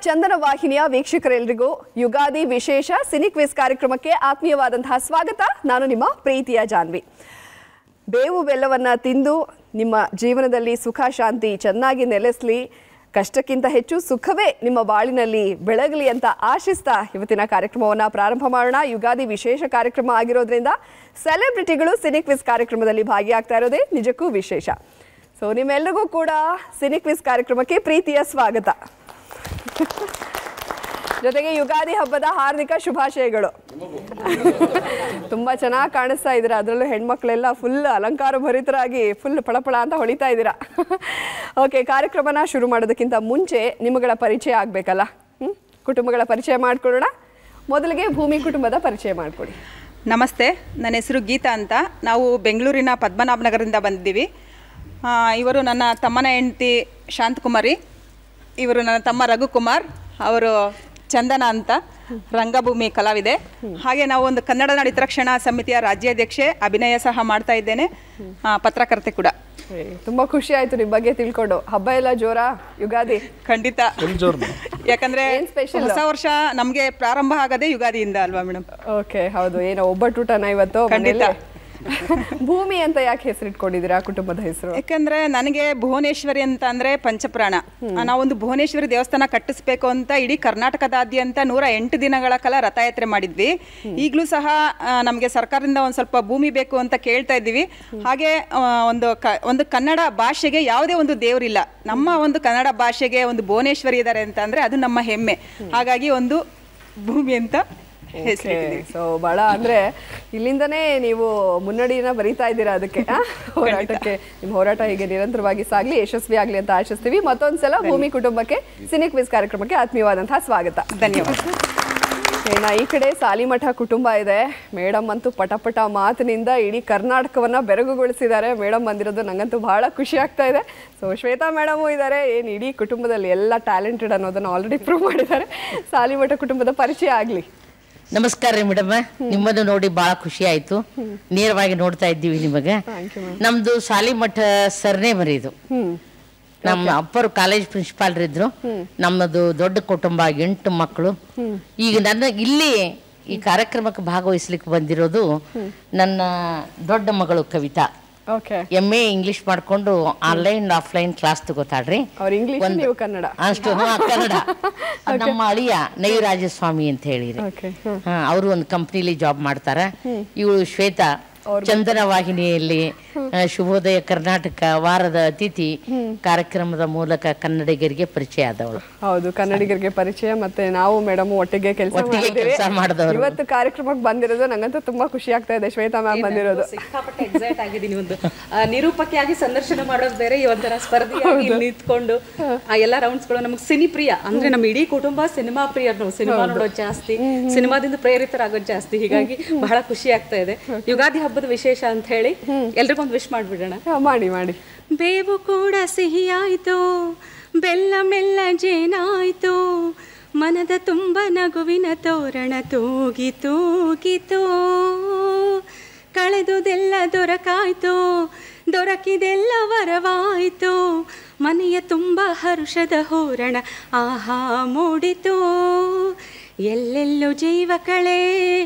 ಚಂದನ ವಾಹಿನಿಯ ವೀಕ್ಷಕರೆಲ್ಲರಿಗೂ ಯುಗಾದಿ ವಿಶೇಷ cine quiz ಕಾರ್ಯಕ್ರಮಕ್ಕೆ ಆತ್ಮೀಯವಾದಂತಹ ಸ್ವಾಗತ. ನಾನು ನಿಮ್ಮ ಪ್ರೀತಿಯ ಜಾನ್ವಿ. ಬೇವು ಬೆಲ್ಲವನ್ನ ತಿಂದು ನಿಮ್ಮ ಜೀವನದಲ್ಲಿ ಸುಖ ಶಾಂತಿ ಚೆನ್ನಾಗಿ ನೆಲೆಸಲಿ, ಕಷ್ಟಕ್ಕಿಂತ ಹೆಚ್ಚು ಸುಖವೇ ನಿಮ್ಮ ಬಾಳಿನಲ್ಲಿ ಬೆಳಗಲಿ ಅಂತ ಆಶಿಸ್ತಾ ಇವತ್ತಿನ ಕಾರ್ಯಕ್ರಮವನ್ನು ಪ್ರಾರಂಭ ಮಾಡೋಣ. ಯುಗಾದಿ ವಿಶೇಷ ಕಾರ್ಯಕ್ರಮ ಆಗಿರೋದ್ರಿಂದ ಸೆಲೆಬ್ರಿಟಿಗಳು ಸಿನಿ ಕ್ವಿಜ್ ಕಾರ್ಯಕ್ರಮದಲ್ಲಿ ಭಾಗಿಯಾಗ್ತಾ ಇರೋದೇ ನಿಜಕ್ಕೂ ವಿಶೇಷ. ಸೊ ನಿಮ್ಮೆಲ್ಲರಿಗೂ ಕೂಡ ಸಿನಿ ಕ್ವಿಜ್ ಕಾರ್ಯಕ್ರಮಕ್ಕೆ ಪ್ರೀತಿಯ ಸ್ವಾಗತ. ಜೊತೆಗೆ ಯುಗಾದಿ ಹಬ್ಬದ ಹಾರ್ದಿಕ ಶುಭಾಶಯಗಳು. ತುಂಬ ಚೆನ್ನಾಗಿ ಕಾಣಿಸ್ತಾ ಇದ್ದೀರಾ, ಅದರಲ್ಲೂ ಹೆಣ್ಮಕ್ಳೆಲ್ಲ ಫುಲ್ ಅಲಂಕಾರ ಭರಿತರಾಗಿ ಫುಲ್ ಪಳಪಳ ಅಂತ ಹೊಳಿತಾ ಇದ್ದೀರಾ. ಓಕೆ, ಕಾರ್ಯಕ್ರಮನ ಶುರು ಮಾಡೋದಕ್ಕಿಂತ ಮುಂಚೆ ನಿಮ್ಮಗಳ ಪರಿಚಯ ಆಗಬೇಕಲ್ಲ. ಕುಟುಂಬಗಳ ಪರಿಚಯ ಮಾಡಿಕೊಳ್ಳೋಣ. ಮೊದಲಿಗೆ ಭೂಮಿ ಕುಟುಂಬದ ಪರಿಚಯ ಮಾಡಿಕೊಡಿ. ನಮಸ್ತೆ, ನನ್ನ ಹೆಸರು ಗೀತಾ ಅಂತ. ನಾವು ಬೆಂಗಳೂರಿನ ಪದ್ಮನಾಭನಗರದಿಂದ ಬಂದಿದ್ದೀವಿ. ಇವರು ನನ್ನ ತಮ್ಮನ ಹೆಂಡತಿ ಶಾಂತಕುಮಾರಿ, ಇವರು ನನ್ನ ತಮ್ಮ ರಘುಕುಮಾರ್, ಅವರು ಚಂದನ ಅಂತ ರಂಗಭೂಮಿ ಕಲಾವಿದೆ. ಹಾಗೆ ನಾವು ಒಂದು ಕನ್ನಡ ನಾಡು ಹಿತರಕ್ಷಣಾ ಸಮಿತಿಯ ರಾಜ್ಯಾಧ್ಯಕ್ಷೆ, ಅಭಿನಯ ಸಹ ಮಾಡ್ತಾ ಇದ್ದೇನೆ, ಪತ್ರಕರ್ತೆ ಕೂಡ. ತುಂಬಾ ಖುಷಿ ಆಯ್ತು ನಿಮ್ಮ ಬಗ್ಗೆ ತಿಳ್ಕೊಂಡು. ಹಬ್ಬ ಎಲ್ಲ ಜೋರ ಯುಗಾದಿ? ಖಂಡಿತ, ಯಾಕಂದ್ರೆ ಹೊಸ ವರ್ಷ ನಮ್ಗೆ ಪ್ರಾರಂಭ ಆಗದೆ ಯುಗಾದಿಯಿಂದ ಅಲ್ವಾ ಮೇಡಮ್? ಓಕೆ, ಹೌದು. ಏನೋ ಒಬ್ಬಟ್ಟೂಟನ ಇವತ್ತು? ಖಂಡಿತ. ಭೂಮಿ ಅಂತ ಯಾಕೆ ಹೆಸರಿಟ್ಕೊಂಡಿದ್ದೀರಾ ಕುಟುಂಬದ ಹೆಸರು? ಯಾಕಂದ್ರೆ ನನಗೆ ಭುವನೇಶ್ವರಿ ಅಂತ ಅಂದ್ರೆ ಪಂಚಪ್ರಾಣ. ನಾವೊಂದು ಭುವನೇಶ್ವರಿ ದೇವಸ್ಥಾನ ಕಟ್ಟಿಸ್ಬೇಕು ಅಂತ ಇಡೀ ಕರ್ನಾಟಕದಾದ್ಯಂತ 108 ದಿನಗಳ ಕಾಲ ರಥಯಾತ್ರೆ ಮಾಡಿದ್ವಿ. ಈಗಲೂ ಸಹ ನಮಗೆ ಸರ್ಕಾರದಿಂದ ಒಂದು ಸ್ವಲ್ಪ ಭೂಮಿ ಬೇಕು ಅಂತ ಕೇಳ್ತಾ ಇದ್ದೀವಿ. ಹಾಗೆ ಒಂದು ಕನ್ನಡ ಭಾಷೆಗೆ ಯಾವುದೇ ಒಂದು ದೇವರಿಲ್ಲ, ನಮ್ಮ ಒಂದು ಕನ್ನಡ ಭಾಷೆಗೆ ಒಂದು ಭುವನೇಶ್ವರಿ ಇದ್ದಾರೆ ಅಂತ ಅಂದ್ರೆ ಅದು ನಮ್ಮ ಹೆಮ್ಮೆ. ಹಾಗಾಗಿ ಒಂದು ಭೂಮಿ ಅಂತ. ಸೊ ಬಹಳ ಅಂದ್ರೆ ಇಲ್ಲಿಂದನೇ ನೀವು ಮುನ್ನಡಿಯನ್ನ ಬರೀತಾ ಇದ್ದೀರಾ ಅದಕ್ಕೆ, ಹೋರಾಟಕ್ಕೆ. ನಿಮ್ಮ ಹೋರಾಟ ಹೀಗೆ ನಿರಂತರವಾಗಿ ಸಾಗ್ಲಿ, ಯಶಸ್ವಿ ಆಗ್ಲಿ ಅಂತ ಆಶಿಸ್ತೀವಿ. ಮತ್ತೊಂದ್ಸಲ ಭೂಮಿ ಕುಟುಂಬಕ್ಕೆ ಸಿನಿ ಕ್ವಿಜ್ ಕಾರ್ಯಕ್ರಮಕ್ಕೆ ಆತ್ಮೀಯವಾದಂತಹ ಸ್ವಾಗತ. ಧನ್ಯವಾದ. ಈ ಕಡೆ ಸಾಲಿಮಠ ಕುಟುಂಬ ಇದೆ. ಮೇಡಮ್ ಅಂತೂ ಪಟಪಟ ಮಾತಿನಿಂದ ಇಡೀ ಕರ್ನಾಟಕವನ್ನ ಬೆರಗುಗೊಳಿಸಿದ್ದಾರೆ. ಮೇಡಮ್ ಬಂದಿರೋದು ನಂಗಂತೂ ಬಹಳ ಖುಷಿ ಆಗ್ತಾ ಇದೆ. ಸೊ ಶ್ವೇತಾ ಮೇಡಮು ಇದ್ದಾರೆ. ಏನು ಇಡೀ ಕುಟುಂಬದಲ್ಲಿ ಎಲ್ಲ ಟ್ಯಾಲೆಂಟೆಡ್ ಅನ್ನೋದನ್ನ ಆಲ್ರೆಡಿ ಪ್ರೂವ್ ಮಾಡಿದ್ದಾರೆ. ಸಾಲಿಮಠ ಕುಟುಂಬದ ಪರಿಚಯ ಆಗ್ಲಿ. ನಮಸ್ಕಾರ ರೀ ಮೇಡಮ್, ನಿಮ್ಮನ್ನು ನೋಡಿ ಬಹಳ ಖುಷಿ ಆಯ್ತು. ನೇರವಾಗಿ ನೋಡ್ತಾ ಇದ್ದೀವಿ ನಿಮಗೆ. ನಮ್ದು ಸಾಲಿಮಠ ಸರ್ನೇ ಬರೀದು. ನಮ್ಮ ಅಪ್ಪರು ಕಾಲೇಜ್ ಪ್ರಿನ್ಸಿಪಾಲ್ ಇದ್ರು. ನಮ್ಮದು ದೊಡ್ಡ ಕುಟುಂಬ, 8 ಮಕ್ಕಳು. ಈಗ ನನ್ನ ಇಲ್ಲಿ ಈ ಕಾರ್ಯಕ್ರಮಕ್ಕೆ ಭಾಗವಹಿಸ್ಲಿಕ್ಕೆ ಬಂದಿರೋದು ನನ್ನ ದೊಡ್ಡ ಮಗಳು ಕವಿತಾ. MA ಇಂಗ್ಲಿಷ್ ಮಾಡ್ಕೊಂಡು ಆನ್ಲೈನ್ ಆಫ್ಲೈನ್ ಕ್ಲಾಸ್ ತಗೋತಾಳ್ರಿ. ಕನ್ನಡ ಅಷ್ಟು ಕನ್ನಡ. ನಮ್ಮ ಅಳಿಯ ನೈರಾಜಸ್ವಾಮಿ ಅಂತ ಹೇಳಿರಿ, ಅವರು ಒಂದು ಕಂಪ್ನಿಲಿ ಜಾಬ್ ಮಾಡ್ತಾರ. ಇವಳು ಶ್ವೇತಾ ಚಂದನ ವಾಹಿನಿಯಲ್ಲಿ ಶುಭೋದಯ ಕರ್ನಾಟಕ ವಾರದ ಅತಿಥಿ ಕಾರ್ಯಕ್ರಮದ ಮೂಲಕ ಕನ್ನಡಿಗರಿಗೆ ಪರಿಚಯ ಆದವಳು. ಹೌದು, ಕನ್ನಡಿಗರಿಗೆ ಪರಿಚಯ. ಮತ್ತೆ ನಾವು ಮೇಡಮ್ ಒಟ್ಟಿಗೆ ಕೆಲಸ ಮಾಡಿದವರು. ಇವತ್ತು ಕಾರ್ಯಕ್ರಮಕ್ಕೆ ಬಂದಿರೋದು ನಂಗಂತೂ ತುಂಬಾ ಖುಷಿ ಆಗ್ತಾ ಇದೆ. ಶ್ವೇತಾ ಮ್ಯಾಮ್ ಬಂದಿರೋದು ಸಿಕ್ಕಾಪಟ್ಟೆ ಎಕ್ಸೈಟ್ ಆಗಿದ್ದೀನಿ. ಒಂದು ನಿರೂಪಕಿಯಾಗಿ ಸಂದರ್ಶನ ಮಾಡೋದು ಬೇರೆ, ಈ ಒಂಥರ ಸ್ಪರ್ಧೆಯಾಗಿ ನಿಂತ್ಕೊಂಡು ಆ ಎಲ್ಲ ರೌಂಡ್ಸ್ ಗಳು. ನಮ್ಗೆ ಸಿನಿ ಪ್ರಿಯ ಅಂದ್ರೆ ನಮ್ಮ ಇಡೀ ಕುಟುಂಬ ಸಿನಿಮಾ ಪ್ರಿಯರು, ಸಿನಿಮಾ ನೋಡೋದು ಜಾಸ್ತಿ, ಸಿನಿಮಾದಿಂದ ಪ್ರೇರಿತರಾಗೋದು ಜಾಸ್ತಿ. ಹೀಗಾಗಿ ಬಹಳ ಖುಷಿ ಆಗ್ತಾ ಇದೆ. ಯುಗಾದಿ ಹಬ್ಬದ ವಿಶೇಷ ಅಂತ ಹೇಳಿ ಎಲ್ರಿಗೊಂದು ವಿಶ್ ಮಾಡ್ಬಿಡೋಣ. ಮಾಡಿ. ಬೇವು ಕೂಡ ಸಿಹಿಯಾಯ್ತು, ಬೆಲ್ಲ ಮೆಲ್ಲ ಜೇನಾಯ್ತು, ಮನದ ತುಂಬ ನಗುವಿನ ತೋರಣ ತೂಗಿ ತೂಗಿತು, ಕಳೆದುದೆಲ್ಲ ದೊರಕಾಯ್ತು, ದೊರಕಿದೆಲ್ಲ ವರವಾಯ್ತು, ಮನೆಯ ತುಂಬ ಹರುಷದ ಹೂರಣ ಆಹಾ ಮೂಡಿತು, ಎಲ್ಲೆಲ್ಲೂ ಜೀವ ಕಳೆ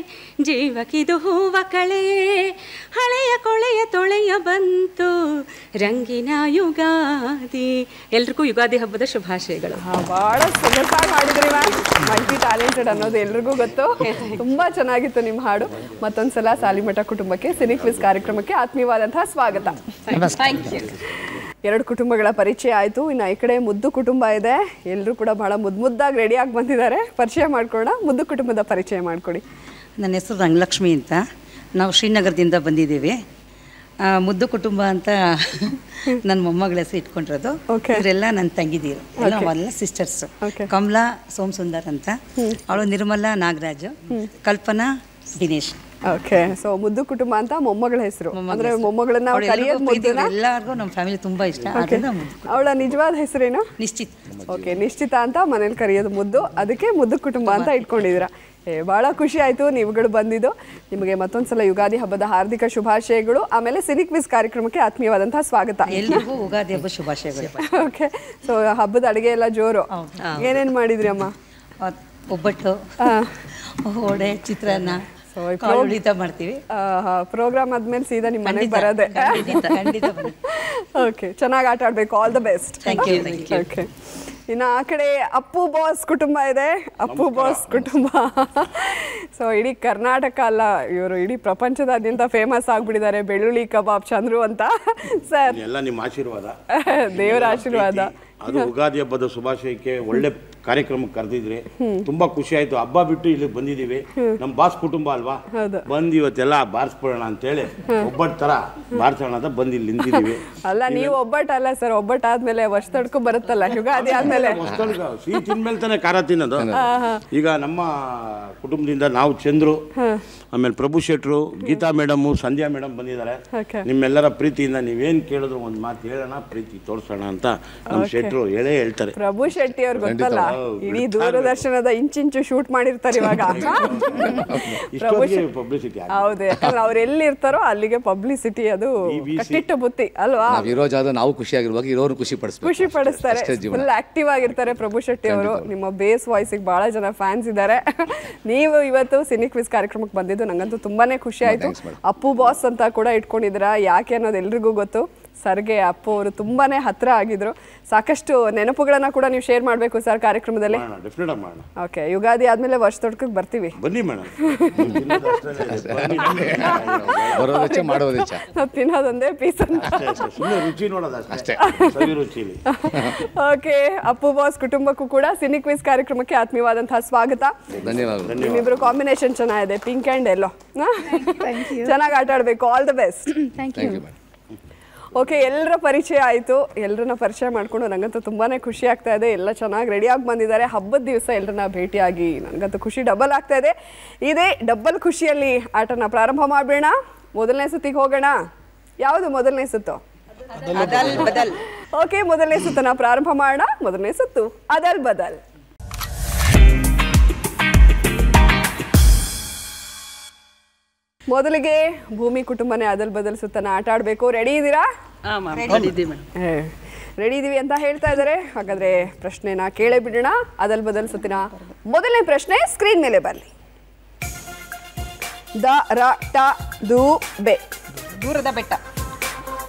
ಜೀವಕಿದು ಹೂವ ಕಳೆ, ಹಳೆಯ ಕೊಳೆಯ ತೊಳೆಯ ಬಂತು ರಂಗಿನ ಯುಗಾದಿ. ಎಲ್ರಿಗೂ ಯುಗಾದಿ ಹಬ್ಬದ ಶುಭಾಶಯಗಳು. ಬಹಳ ಸೊಗಸಾಗಿ ಹಾಡಿದ್ರಿ ಮ್ಯಾಮ್. ಮಲ್ಟಿ ಟ್ಯಾಲೆಂಟೆಡ್ ಅನ್ನೋದು ಎಲ್ರಿಗೂ ಗೊತ್ತು. ತುಂಬಾ ಚೆನ್ನಾಗಿತ್ತು ನಿಮ್ಮ ಹಾಡು. ಮತ್ತೊಂದ್ಸಲ ಸಾಲಿಮಠ ಕುಟುಂಬಕ್ಕೆ ಸಿನಿ ಕ್ವಿಜ್ ಕಾರ್ಯಕ್ರಮಕ್ಕೆ ಆತ್ಮೀಯವಾದಂತಹ ಸ್ವಾಗತ. ಎರಡು ಕುಟುಂಬಗಳ ಪರಿಚಯ ಆಯಿತು. ಇನ್ನು ಈ ಕಡೆ ಮುದ್ದು ಕುಟುಂಬ ಇದೆ. ಎಲ್ಲರೂ ಕೂಡ ಬಹಳ ಮುದ್ದಾಗಿ ರೆಡಿಯಾಗಿ ಬಂದಿದ್ದಾರೆ. ಪರಿಚಯ ಮಾಡ್ಕೊಳ್ಳೋಣ. ಮುದ್ದು ಕುಟುಂಬದ ಪರಿಚಯ ಮಾಡಿಕೊಡಿ. ನನ್ನ ಹೆಸರು ರಂಗಲಕ್ಷ್ಮಿ ಅಂತ. ನಾವು ಶ್ರೀನಗರದಿಂದ ಬಂದಿದ್ದೀವಿ. ಮುದ್ದು ಕುಟುಂಬ ಅಂತ ನನ್ನ ಮೊಮ್ಮಗಳ ಹೆಸರು ಇಟ್ಕೊಂಡಿರೋದು. ಇವರೆಲ್ಲ ನನ್ನ ತಂಗಿದೀರು, ಎಲ್ಲ ಸಿಸ್ಟರ್ಸ್. ಕಮಲಾ ಸೋಮಸುಂದರ್ ಅಂತ, ಅವಳು ನಿರ್ಮಲಾ ನಾಗರಾಜು, ಕಲ್ಪನಾ ದಿನೇಶ್. ಓಕೆ, ಸೊ ಮುದ್ದು ಕುಟುಂಬ ಅಂತ ಮೊಮ್ಮಗಳ ಹೆಸರು. ಅಂದ್ರೆ ಮೊಮ್ಮಗಳನ್ನ ಎಲ್ಲರಿಗೂ ನಮ್ಮ ಫ್ಯಾಮಿಲಿ ತುಂಬಾ ಇಷ್ಟ. ಅವಳ ನಿಜವಾದ ಹೆಸರೇನು? ನಿಶ್ಚಿತ್. ಓಕೆ, ನಿಶ್ಚಿತ ಅಂತ ಮನೇಲಿ ಕರೆಯೋದು ಮುದ್ದು, ಅದಕ್ಕೆ ಮುದ್ದು ಕುಟುಂಬ ಅಂತ ಇಟ್ಕೊಂಡಿದ್ದೀರಾ. ಬಹಳ ಖುಷಿ ಆಯಿತು ನೀವುಗಳು ಬಂದಿದ್ದು. ನಿಮಗೆ ಮತ್ತೊಂದ್ಸಲ ಯುಗಾದಿ ಹಬ್ಬದ ಹಾರ್ದಿಕ ಶುಭಾಶಯಗಳು. ಆಮೇಲೆ ಸಿನಿಕ್ ವಿಸ್ ಕಾರ್ಯಕ್ರಮಕ್ಕೆ ಆತ್ಮೀಯವಾದಂತಹ ಸ್ವಾಗತ. ಎಲ್ರಿಗೂ ಯುಗಾದಿ ಹಬ್ಬ ಶುಭಾಶಯಗಳು. ಓಕೆ, ಸೊ ಹಬ್ಬದ ಅಡುಗೆ ಎಲ್ಲ ಜೋರು. ಏನೇನು ಮಾಡಿದ್ರಿ ಅಮ್ಮ? ಒಬ್ಬಟ್ಟು, ವಡೆ, ಚಿತ್ರಾನ್ನ, ಉಳಿತ ಮಾಡ್ತೀವಿ. ಪ್ರೋಗ್ರಾಮ್ ಆದ್ಮೇಲೆ ಸೀದಾ ನಿಮ್ಮ ಮನೆಗೆ ಬರೋದೆ. ಓಕೆ, ಚೆನ್ನಾಗಿ ಆಟ ಆಡಬೇಕು. All the best. ಓಕೆ, ಇನ್ನು ಆ ಕಡೆ ಅಪ್ಪು ಬಾಸ್ ಕುಟುಂಬ ಇದೆ. ಅಪ್ಪು ಬಾಸ್ ಕುಟುಂಬ ಸೊ ಇಡೀ ಕರ್ನಾಟಕ ಅಲ್ಲ, ಇವರು ಇಡೀ ಪ್ರಪಂಚದಾದ್ಯಂತ ಫೇಮಸ್ ಆಗ್ಬಿಟ್ಟಿದ್ದಾರೆ. ಬೆಳ್ಳುಳ್ಳಿ ಕಬಾಬ್ ಚಂದ್ರು ಅಂತ. ಸರ್, ಎಲ್ಲ ನಿಮ್ಮ ಆಶೀರ್ವಾದ, ದೇವರ ಆಶೀರ್ವಾದ. ಅದು ಯುಗಾದಿ ಹಬ್ಬದ ಶುಭಾಶಯಕ್ಕೆ ಒಳ್ಳೆ ಕಾರ್ಯಕ್ರಮಕ್ಕೆ ಕರೆದಿದ್ರಿ. ತುಂಬಾ ಖುಷಿ ಆಯ್ತು. ಹಬ್ಬ ಬಿಟ್ಟು ಇಲ್ಲಿ ಬಂದಿದೀವಿ. ನಮ್ಮ ಬಾಸ್ ಕುಟುಂಬ ಅಲ್ವಾ, ಬಂದು ಇವತ್ತೆಲ್ಲ ಬಾರಿಸ್ಬಿಡೋಣ ಅಂತೇಳಿ ಒಬ್ಬಟ್ಟು ತರ ಬಾರಿಸೋಣ ಅಂತ ಬಂದು ಇಲ್ಲಿ ನಿಂತಿದ್ದೀವಿ. ಅಲ್ಲ, ನೀವು ಒಬ್ಬಟ್ಟು ಅಲ್ಲ ಸರ್, ಒಬ್ಬಟ್ಟು ಆದ್ಮೇಲೆ ವರ್ಷ ತಡ್ಕೊ ಬರುತ್ತಲ್ಲ ಯುಗಾದಿ ಆದ್ಮೇಲೆ. ಸಿಹಿ ತಿನ್ಮೇಲೆ ತಾನೆ ಖಾರ ತಿನ್ನೋದು. ಈಗ ನಮ್ಮ ಕುಟುಂಬದಿಂದ ನಾವು ಚಂದ್ರು, ಆಮೇಲೆ ಪ್ರಭು ಶೆಟ್ರು, ಗೀತಾ ಮೇಡಮ್, ಸಂಧ್ಯಾ ಮೇಡಮ್ ಬಂದಿದ್ದಾರೆ. ನಿಮ್ಮೆಲ್ಲರ ಪ್ರೀತಿಯಿಂದ ನೀವೇನ್ ಕೇಳಿದ್ರು ಒಂದು ಮಾತು ಹೇಳೋಣ, ಪ್ರೀತಿ ತೋರಿಸೋಣ ಅಂತ ನಮ್ಮ ಶೆಟ್ರು ಹೇಳ್ತಾರೆ. ಪ್ರಭು ಶೆಟ್ಟಿ ಅವ್ರು ಗೊತ್ತಲ್ಲ, ಇಡೀ ದೂರದರ್ಶನದ ಇಂಚಿಂಚು ಶೂಟ್ ಮಾಡಿರ್ತಾರೆ ಇವಾಗ. ಪಬ್ಲಿಸಿಟಿ ಹೌದು, ಯಾಕಂದ್ರೆ ಅವ್ರು ಎಲ್ಲಿರ್ತಾರೋ ಅಲ್ಲಿಗೆ ಪಬ್ಲಿಸಿಟಿ. ಅದು ಕಟ್ಟಿಟ್ಟ ಬುತ್ತಿ ಅಲ್ವಾ. ನಾವು ಖುಷಿಯಾಗಿರುವಾಗ ಇರೋರು ಖುಷಿ ಪಡಿಸ್ತಾರೆ. ಫುಲ್ ಆಕ್ಟಿವ್ ಆಗಿರ್ತಾರೆ ಪ್ರಭು ಶೆಟ್ಟಿ ಅವರು. ನಿಮ್ಮ ಬೇಸ್ ವಾಯ್ಸಿಗೆ ಬಹಳ ಜನ ಫ್ಯಾನ್ಸ್ ಇದ್ದಾರೆ. ನೀವು ಇವತ್ತು ಸಿನಿಕ್ ವಿಸ್ ಕಾರ್ಯಕ್ರಮಕ್ಕೆ ಬಂದಿದ್ದು ನಂಗಂತೂ ತುಂಬಾನೇ ಖುಷಿ ಆಯ್ತು. ಅಪ್ಪು ಬಾಸ್ ಅಂತ ಕೂಡ ಇಟ್ಕೊಂಡಿದ್ದೀರಾ. ಯಾಕೆ ಅನ್ನೋದು ಎಲ್ರಿಗೂ ಗೊತ್ತು. ಸರ್ಗೆ ಅಪ್ಪು ಅವರು ತುಂಬಾನೇ ಹತ್ರ ಆಗಿದ್ರು. ಸಾಕಷ್ಟು ನೆನಪುಗಳನ್ನ ಕೂಡ ನೀವು ಶೇರ್ ಮಾಡಬೇಕು ಸರ್ ಕಾರ್ಯಕ್ರಮದಲ್ಲಿ. ಓಕೆ, ಯುಗಾದಿ ಆದ್ಮೇಲೆ ವರ್ಷ ತೊಡ್ಕಕ್ಕೆ ಬರ್ತೀವಿ. ಬನ್ನಿ ಮೇಡಮ್. ತಿನ್ನೋದೊಂದೇ ಪೀಸ್ ರುಚಿ ನೋಡೋದಷ್ಟೇ. ಓಕೆ, ಅಪ್ಪು ಬಾಸ್ ಕುಟುಂಬಕ್ಕೂ ಕೂಡ ಸಿನಿಕ್ ವಿಸ್ ಕಾರ್ಯಕ್ರಮಕ್ಕೆ ಆತ್ಮೀಯವಾದಂತಹ ಸ್ವಾಗತ. ನಿಮ್ಮಿಬ್ರು ಕಾಂಬಿನೇಷನ್ ಚೆನ್ನಾಗಿದೆ, ಪಿಂಕ್ ಅಂಡ್ ಎಲ್ಲೋ. ಚೆನ್ನಾಗಿ ಆಟ ಆಡಬೇಕು. All the best. ಓಕೆ, ಎಲ್ಲರ ಪರಿಚಯ ಆಯಿತು. ಎಲ್ಲರನ್ನ ಪರಿಚಯ ಮಾಡಿಕೊಂಡು ನನಗಂತೂ ತುಂಬಾ ಖುಷಿ ಆಗ್ತಾ ಇದೆ. ಎಲ್ಲ ಚೆನ್ನಾಗಿ ರೆಡಿಯಾಗಿ ಬಂದಿದ್ದಾರೆ. ಹಬ್ಬದ ದಿವಸ ಎಲ್ಲರನ್ನ ಭೇಟಿಯಾಗಿ ನನಗಂತೂ ಖುಷಿ ಡಬಲ್ ಆಗ್ತಾ ಇದೆ. ಇದೇ ಡಬಲ್ ಖುಷಿಯಲ್ಲಿ ಆಟನ ಪ್ರಾರಂಭ ಮಾಡೋಣ. ಮೊದಲನೇ ಸುತ್ತಿಗೆ ಹೋಗೋಣ. ಯಾವುದು ಮೊದಲನೇ ಸುತ್ತು? ಓಕೆ, ಮೊದಲನೇ ಸುತ್ತನ್ನ ಪ್ರಾರಂಭ ಮಾಡೋಣ. ಮೊದಲನೇ ಸುತ್ತು ಅದಲ್ ಬದಲ್. ಮೊದಲಿಗೆ ಭೂಮಿ ಕುಟುಂಬನೇ ಅದಲ್ ಬದಲ್ ಸುತ್ತನ ಆಟ ಆಡಬೇಕು. ರೆಡಿ ಇದ್ದೀರಾ? ರೆಡಿ ಇದೀವಿ ಅಂತ ಹೇಳ್ತಾ ಇದ್ದಾರೆ. ಹಾಗಾದ್ರೆ ಪ್ರಶ್ನೆನ ಕೇಳೇ ಬಿಡೋಣ. ಅದಲ್ ಬದಲ್ ಸುತ್ತಿನ ಮೊದಲನೇ ಪ್ರಶ್ನೆ ಸ್ಕ್ರೀನ್ ಮೇಲೆ ಬರಲಿ. ದ ರ ಟ ದು ಬೆ. ದೂರದ ಬೆಟ್ಟ.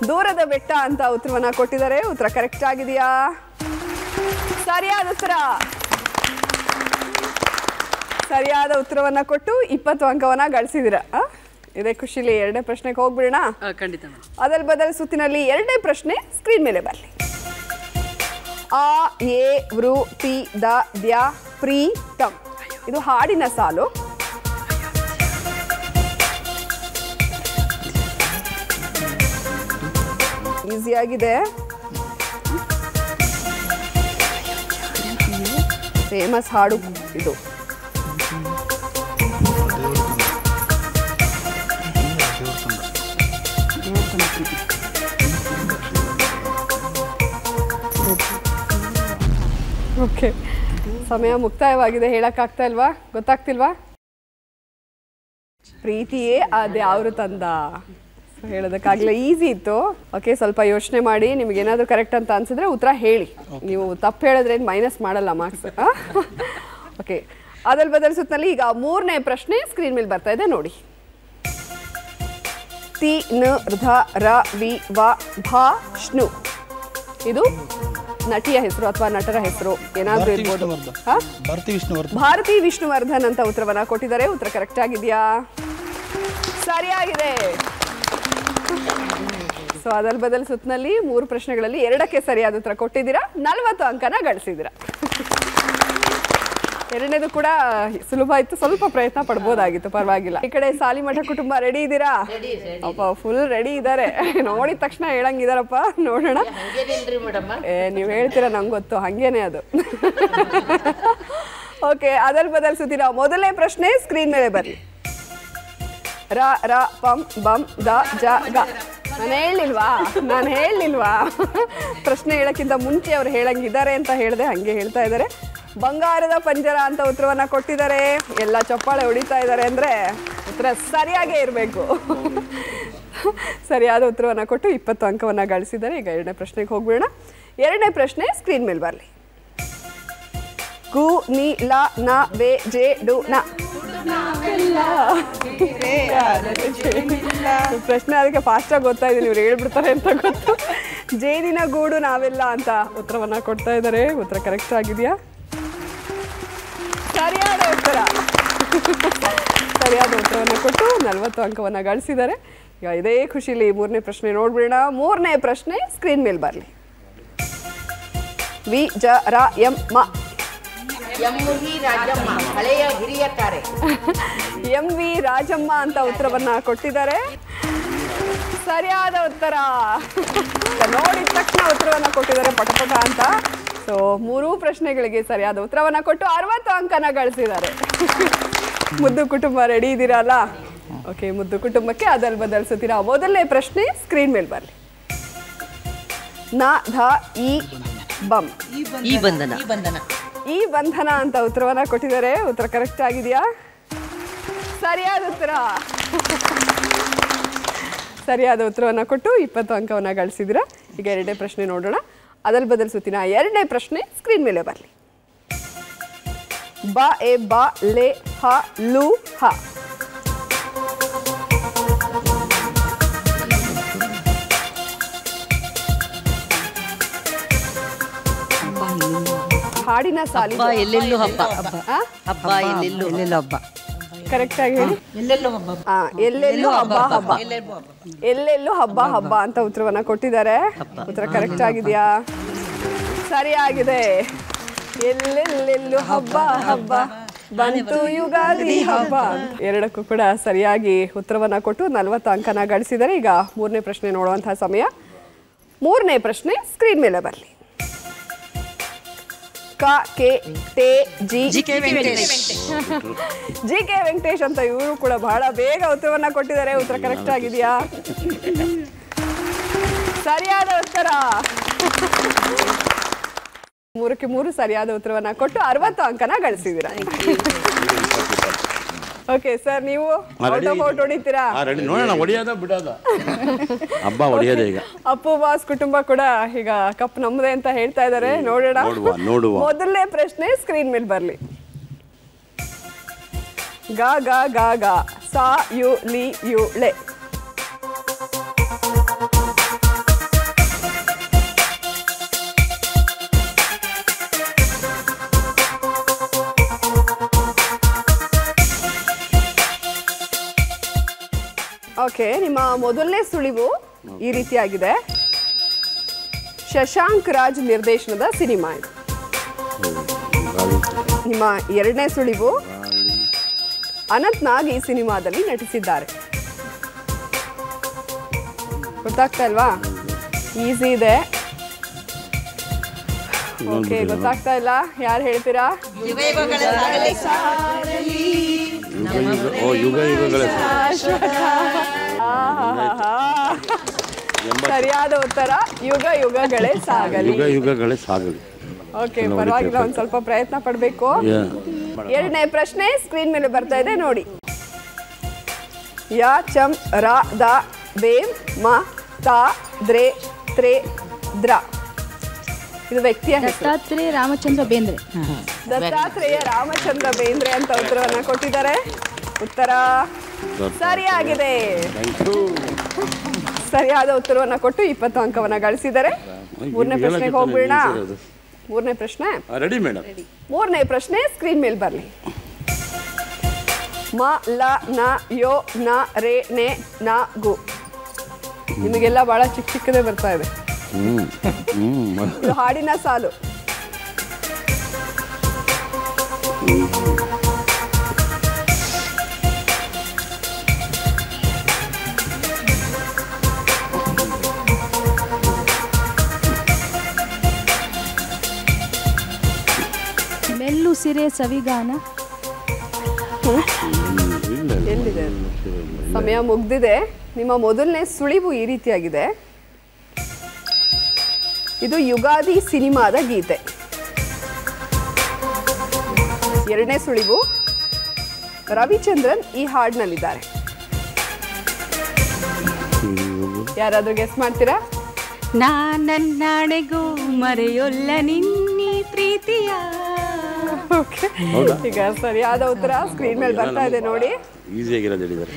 ದೂರದ ಬೆಟ್ಟ ಅಂತ ಉತ್ತರವನ್ನ ಕೊಟ್ಟಿದ್ದಾರೆ. ಉತ್ತರ ಕರೆಕ್ಟ್ ಆಗಿದೆಯಾ? ಸರಿಯಾದ ಉತ್ತರ. ಸರಿಯಾದ ಉತ್ತರವನ್ನ ಕೊಟ್ಟು 20 ಅಂಕವನ್ನ ಗಳಿಸಿದಿರಾ. ಇದೇ ಖುಷಿಲಿ ಎರಡನೇ ಪ್ರಶ್ನೆಗೆ ಹೋಗ್ಬಿಡೋಣ. ಖಂಡಿತ. ಅದಲ್ ಬದಲ್ ಸುತ್ತಿನಲ್ಲಿ ಎರಡನೇ ಪ್ರಶ್ನೆ ಸ್ಕ್ರೀನ್ ಮೇಲೆ ಬರಲಿ. ಆ ಎ ವೃ ತಿ ದ ದ್ಯ ಪ್ರೀ ತಂ. ಇದು ಹಾಡಿನ ಸಾಲು. ಈಸಿ ಆಗಿದೆ. ಫೇಮಸ್ ಹಾಡು ಇದು. ಓಕೆ, ಸಮಯ ಮುಕ್ತಾಯವಾಗಿದೆ. ಹೇಳಕ್ಕಾಗ್ತಾ ಇಲ್ವಾ? ಗೊತ್ತಾಗ್ತಿಲ್ವಾ? ಪ್ರೀತಿಯೇ ಅದ್ಯಾವ್ರು ತಂದ ಹೇಳೋದಕ್ಕಾಗಲಿಲ್ಲ. ಈಸಿ ಇತ್ತು. ಓಕೆ, ಸ್ವಲ್ಪ ಯೋಚನೆ ಮಾಡಿ. ನಿಮ್ಗೆ ಏನಾದರೂ ಕರೆಕ್ಟ್ ಅಂತ ಅನ್ಸಿದ್ರೆ ಉತ್ತರ ಹೇಳಿ. ನೀವು ತಪ್ಪು ಹೇಳಿದ್ರೆ ಮೈನಸ್ ಮಾಡಲ್ಲ ಮಾರ್ಕ್ಸ್. ಓಕೆ, ಅದಲ್ ಬದಲ್ ಸುತ್ತಲ್ಲಿ ಈಗ ಮೂರನೇ ಪ್ರಶ್ನೆ ಸ್ಕ್ರೀನ್ ಮೇಲೆ ಬರ್ತಾ ಇದೆ ನೋಡಿ. ತಿ ನ ಧ ರ ವಿ ವ ಭ ಶ್ನು. ಇದು ನಟಿಯ ಹೆಸರು ಅಥವಾ ನಟರ ಹೆಸರು ಏನಾದ್ರೂ ಇರ್ಬೋದು. ಭಾರತಿ ವಿಷ್ಣುವರ್ಧನ್ ಅಂತ ಉತ್ತರವನ್ನ ಕೊಟ್ಟಿದ್ದಾರೆ. ಉತ್ತರ ಕರೆಕ್ಟ್ ಆಗಿದೆಯಾ? ಸರಿಯಾಗಿದೆ. ಸೊ ಅದಲ್ ಬದಲ್ ಸುತ್ತಿನಲ್ಲಿ 3 ಪ್ರಶ್ನೆಗಳಲ್ಲಿ 2ಕ್ಕೆ ಸರಿಯಾದ ಉತ್ತರ ಕೊಟ್ಟಿದ್ದೀರಾ. 40 ಅಂಕನ ಗಳಿಸಿದ್ದೀರಾ. ಎರಡನೇದು ಕೂಡ ಸುಲಭ ಇತ್ತು. ಸ್ವಲ್ಪ ಪ್ರಯತ್ನ ಪಡ್ಬೋದಾಗಿತ್ತು, ಪರವಾಗಿಲ್ಲ. ಈ ಕಡೆ ಸಾಲಿಮಠ ಕುಟುಂಬ ರೆಡಿ ಇದ್ದೀರಾ? ಅಪ್ಪ ಫುಲ್ ರೆಡಿ ಇದ್ದಾರೆ. ನೋಡಿದ ತಕ್ಷಣ ಹೇಳಂಗಿದಾರಪ್ಪ. ನೋಡೋಣ. ನೀವು ಹೇಳ್ತೀರಾ, ನಂಗೆ ಗೊತ್ತು, ಹಂಗೇನೆ ಅದು. ಓಕೆ, ಅದಲ್ ಬದಲ್ ಸುತ್ತಿನ ಮೊದಲನೇ ಪ್ರಶ್ನೆ ಸ್ಕ್ರೀನ್ ಮೇಲೆ ಬರ್ಲಿ. ರ ರ ಪಂ ಬಂ ದ ಜ ಗ. ನಾನು ಹೇಳಿಲ್ವಾ? ಪ್ರಶ್ನೆ ಹೇಳಕ್ಕಿಂತ ಮುಂಚೆ ಅವ್ರು ಹೇಳಂಗಿದ್ದಾರೆ ಅಂತ ಹೇಳಿದೆ, ಹಂಗೆ ಹೇಳ್ತಾ ಇದ್ದಾರೆ. ಬಂಗಾರದ ಪಂಜರ ಅಂತ ಉತ್ತರವನ್ನ ಕೊಟ್ಟಿದ್ದಾರೆ. ಎಲ್ಲ ಚಪ್ಪಾಳೆ ಹೊಡಿತಾ ಇದ್ದಾರೆ ಅಂದ್ರೆ ಉತ್ತರ ಸರಿಯಾಗೇ ಇರಬೇಕು. ಸರಿಯಾದ ಉತ್ತರವನ್ನ ಕೊಟ್ಟು 20 ಅಂಕವನ್ನ ಗಳಿಸಿದ್ದಾರೆ. ಈಗ ಎರಡನೇ ಪ್ರಶ್ನೆಗೆ ಹೋಗ್ಬೇಡ. ಎರಡನೇ ಪ್ರಶ್ನೆ ಸ್ಕ್ರೀನ್ ಮೇಲೆ ಬರಲಿ. ಕು ನಿ ಲ ನ ಬೆ ಜೆ ಡು ನ. ಪ್ರಶ್ನೆ ಅದಕ್ಕೆ ಫಾಸ್ಟಾಗಿ ಗೊತ್ತಾ ಇದೆ, ಇವ್ರು ಹೇಳ್ಬಿಡ್ತಾರೆ ಅಂತ ಗೊತ್ತು. ಜೇನಿನ ಗೂಡು ನಾವೆಲ್ಲ ಅಂತ ಉತ್ತರವನ್ನ ಕೊಡ್ತಾ ಇದ್ದಾರೆ. ಉತ್ತರ ಕರೆಕ್ಟ್ ಆಗಿದೆಯಾ? ಸರಿಯಾದ ಉತ್ತರ. ಸರಿಯಾದ ಉತ್ತರವನ್ನು ಕೊಟ್ಟು 40 ಅಂಕವನ್ನು ಗಳಿಸಿದ್ದಾರೆ. ಈಗ ಇದೇ ಖುಷಿಲಿ ಮೂರನೇ ಪ್ರಶ್ನೆ ನೋಡ್ಬಿಡೋಣ. ಮೂರನೇ ಪ್ರಶ್ನೆ ಸ್ಕ್ರೀನ್ ಮೇಲೆ ಬರಲಿ. ವಿ ಜ ರ ಎಂ ಮ. ಹಳೆಯ ಹಿರಿಯ ತಾರೆ. ಎಂ ವಿ ರಾಜಮ್ಮ ಅಂತ ಉತ್ತರವನ್ನ ಕೊಟ್ಟಿದ್ದಾರೆ. ಸರಿಯಾದ ಉತ್ತರ. ನೋಡಿದ ತಕ್ಷಣ ಉತ್ತರವನ್ನ ಕೊಟ್ಟಿದ್ದಾರೆ ಪಟಪಟ ಅಂತ. ಸೊ 3 ಪ್ರಶ್ನೆಗಳಿಗೆ ಸರಿಯಾದ ಉತ್ತರವನ್ನ ಕೊಟ್ಟು 60 ಅಂಕನ ಗಳಿಸಿದ್ದಾರೆ. ಮುದ್ದು ಕುಟುಂಬ ರೆಡಿ ಇದ್ದೀರಲ್ಲ? ಓಕೆ, ಮುದ್ದು ಕುಟುಂಬಕ್ಕೆ ಅದಲ್ ಬದಲಿಸುತ್ತೀರಾ. ಮೊದಲನೇ ಪ್ರಶ್ನೆ ಸ್ಕ್ರೀನ್ ಮೇಲೆ ಬರಲಿ. ನ ಧ ಈ ಬಂ. ಈ ಬಂಧನ. ಈ ಬಂಧನ ಅಂತ ಉತ್ತರವನ್ನ ಕೊಟ್ಟಿದ್ದಾರೆ. ಉತ್ತರ ಕರೆಕ್ಟ್ ಆಗಿದೆಯಾ? ಸರಿಯಾದ ಉತ್ತರ. ಸರಿಯಾದ ಉತ್ತರವನ್ನ ಕೊಟ್ಟು 20 ಅಂಕವನ್ನ ಗಳಿಸಿದ್ದೀರಾ. ಈಗ ಎರಡನೇ ಪ್ರಶ್ನೆ ನೋಡೋಣ. ಅದಲ್ ಬದಲಿಸುತ್ತೀನ. ಎರಡನೇ ಪ್ರಶ್ನೆ ಸ್ಕ್ರೀನ್ ಮೇಲೆ ಬರಲಿ. ಬ ಎ ಬ ಲೆ ಹ ಲು ಹ. ಹಾಡಿನ ಸಾಲಿ. ಎಲ್ಲೆಲ್ಲೂ ಹಬ್ಬ. ಹಬ್ಬ ಎಲ್ಲೆಲ್ಲೂ ಹಬ್ಬ. ಕರೆಕ್ಟ್ ಆಗಿ ಹೇಳಿ. ಎಲ್ಲೆಲ್ಲೂ ಹಬ್ಬ ಹಬ್ಬ. ಎಲ್ಲೆಲ್ಲೂ ಹಬ್ಬ ಹಬ್ಬ ಅಂತ ಉತ್ತರವನ್ನ ಕೊಟ್ಟಿದ್ದಾರೆ. ಉತ್ತರ ಕರೆಕ್ಟ್ ಆಗಿದೆಯಾ? ಸರಿಯಾಗಿದೆ. ಎಲ್ಲೆಲ್ಲೆಲ್ಲೂ ಹಬ್ಬ ಹಬ್ಬ ಬಂತು ಯುಗಾದಿ ಹಬ್ಬ. ಎರಡಕ್ಕೂ ಕೂಡ ಸರಿಯಾಗಿ ಉತ್ತರವನ್ನ ಕೊಟ್ಟು 40 ಅಂಕನ ಗಳಿಸಿದರೆ. ಈಗ ಮೂರನೇ ಪ್ರಶ್ನೆ ನೋಡುವಂತಹ ಸಮಯ. ಮೂರನೇ ಪ್ರಶ್ನೆ ಸ್ಕ್ರೀನ್ ಮೇಲೆ ಬರಲಿ. ಕ ಕೆ ಟೆ ಜಿ ಕೆ ವೆಂಕಟೇಶ್ ಅಂತ ಇವರು ಕೂಡ ಬಹಳ ಬೇಗ ಉತ್ತರವನ್ನ ಕೊಟ್ಟಿದ್ದಾರೆ. ಉತ್ತರ ಕರೆಕ್ಟ್ ಆಗಿದೆಯಾ? ಸರಿಯಾದ ಉತ್ತರ. 3ಕ್ಕೆ 3 ಸರಿಯಾದ ಉತ್ತರವನ್ನ ಕೊಟ್ಟು 60 ಅಂಕನ ಗಳಿಸಿದ್ದೀರಾ. ಓಕೆ ಸರ್, ನೀವು ಹೊಡಿತೀರಾ? ನೋಡೋಣ, ಹೊಡಿಯೋದ ಬಿಡೋದ. ಹಬ್ಬ ಹೊಡಿಯೋದೇ ಈಗ. ಅಪ್ಪು ಬಾಸ್ ಕುಟುಂಬ ಕೂಡ ಈಗ ಕಪ್ ನಮ್ಮದೇ ಅಂತ ಹೇಳ್ತಾ ಇದ್ದಾರೆ. ನೋಡೋಣ. ಮೊದಲನೇ ಪ್ರಶ್ನೆ ಸ್ಕ್ರೀನ್ ಮೇಲೆ ಬರಲಿ. ಗ ಗ ಗ ಗ ಸಾ ಯು ಲಿ ಯು ಳೆ. ಓಕೆ, ನಿಮ್ಮ ಮೊದಲನೇ ಸುಳಿವು ಈ ರೀತಿಯಾಗಿದೆ. ಶಶಾಂಕ್ ರಾಜ್ ನಿರ್ದೇಶನದ ಸಿನಿಮಾ ಇದು. ನಿಮ್ಮ ಎರಡನೇ ಸುಳಿವು ಅನಂತ್ ನಾಗ್ ಈ ಸಿನಿಮಾದಲ್ಲಿ ನಟಿಸಿದ್ದಾರೆ. ಗೊತ್ತಾಗ್ತಾ ಇಲ್ವಾ? ಈಸಿ ಇದೆ. ಓಕೆ, ಗೊತ್ತಾಗ್ತಾ ಇಲ್ಲ. ಯಾರು ಹೇಳ್ತೀರಾ? ಸರಿಯಾದ ಉತ್ತರ ಯುಗ ಯುಗಗಳೇ ಸಾಗಲಿ. ಓಕೆ, ಪರವಾಗಿಲ್ಲ, ಒಂದ್ ಸ್ವಲ್ಪ ಪ್ರಯತ್ನ ಪಡ್ಬೇಕು. ಎರಡನೇ ಪ್ರಶ್ನೆ ಸ್ಕ್ರೀನ್ ಮೇಲೆ ಬರ್ತಾ ಇದೆ ನೋಡಿ. ಯ ಚಂ ರ ದ ಬೇಮ್ ಮ ತ ದ್ರೆ ತ್ರೆ ದ್ರ. ಇದು ವ್ಯಕ್ತಿಯ ದತ್ತಾತ್ರೇಯ ರಾಮಚಂದ್ರ ಬೇಂದ್ರೆ. ದತ್ತಾತ್ರೇಯ ರಾಮಚಂದ್ರ ಬೇಂದ್ರೆ ಅಂತ ಉತ್ತರವನ್ನ ಕೊಟ್ಟಿದ್ದಾರೆ. ಉತ್ತರ ಸರಿಯಾಗಿದೆ. ಸರಿಯಾದ ಉತ್ತರವನ್ನ ಕೊಟ್ಟು 20 ಅಂಕವನ್ನ ಗಳಿಸಿದ್ದಾರೆ. ಮೂರನೇ ಪ್ರಶ್ನೆಗೆ ಹೋಗ್ಬೇಡ. ಮೂರನೇ ಪ್ರಶ್ನೆ ರೆಡಿ ಮೇಡಮ್. ಮೂರನೇ ಪ್ರಶ್ನೆ ಸ್ಕ್ರೀನ್ ಮೇಲೆ ಬರಲಿ. ಮ ಲ ನ ಯೋ ನ ರೇ ನೆ ನ ಗು. ನಿಮಗೆಲ್ಲ ಬಹಳ ಚಿಕ್ಕ ಚಿಕ್ಕದೇ ಬರ್ತಾ ಇದೆ. ಇದು ಹಾಡಿನ ಸಾಲು. ಮೆಲ್ಲು ಸಿರೆ ಸವಿಗಾನ. ಎಲ್ಲಿದೆ? ಸಮಯ ಮುಗ್ದಿದೆ. ನಿಮ್ಮ ಮೊದಲನೇ ಸುಳಿವು ಈ ರೀತಿಯಾಗಿದೆ. ಇದು ಯುಗಾದಿ ಸಿನಿಮಾದ ಗೀತೆ. ಎರಡನೇ ಸುಳಿವು ರವಿಚಂದ್ರನ್ ಈ ಹಾಡಿನಲ್ಲಿದ್ದಾರೆ. ಯಾರಾದ್ರೂ ಗೆಸ್ ಮಾಡ್ತೀರಾ? ನನ್ನಾಣೆಗೂ ಮರೆಯೊಲ್ಲ ನಿನ್ನಿ ಪ್ರೀತಿಯ. ಈಗ ಸರಿಯಾದ ಉತ್ತರ ಸ್ಕ್ರೀನ್ ಮೇಲೆ ಬರ್ತಾ ಇದೆ ನೋಡಿ. ಈಸಿಯಾಗಿರೋದು ಹೇಳಿದ್ದಾರೆ.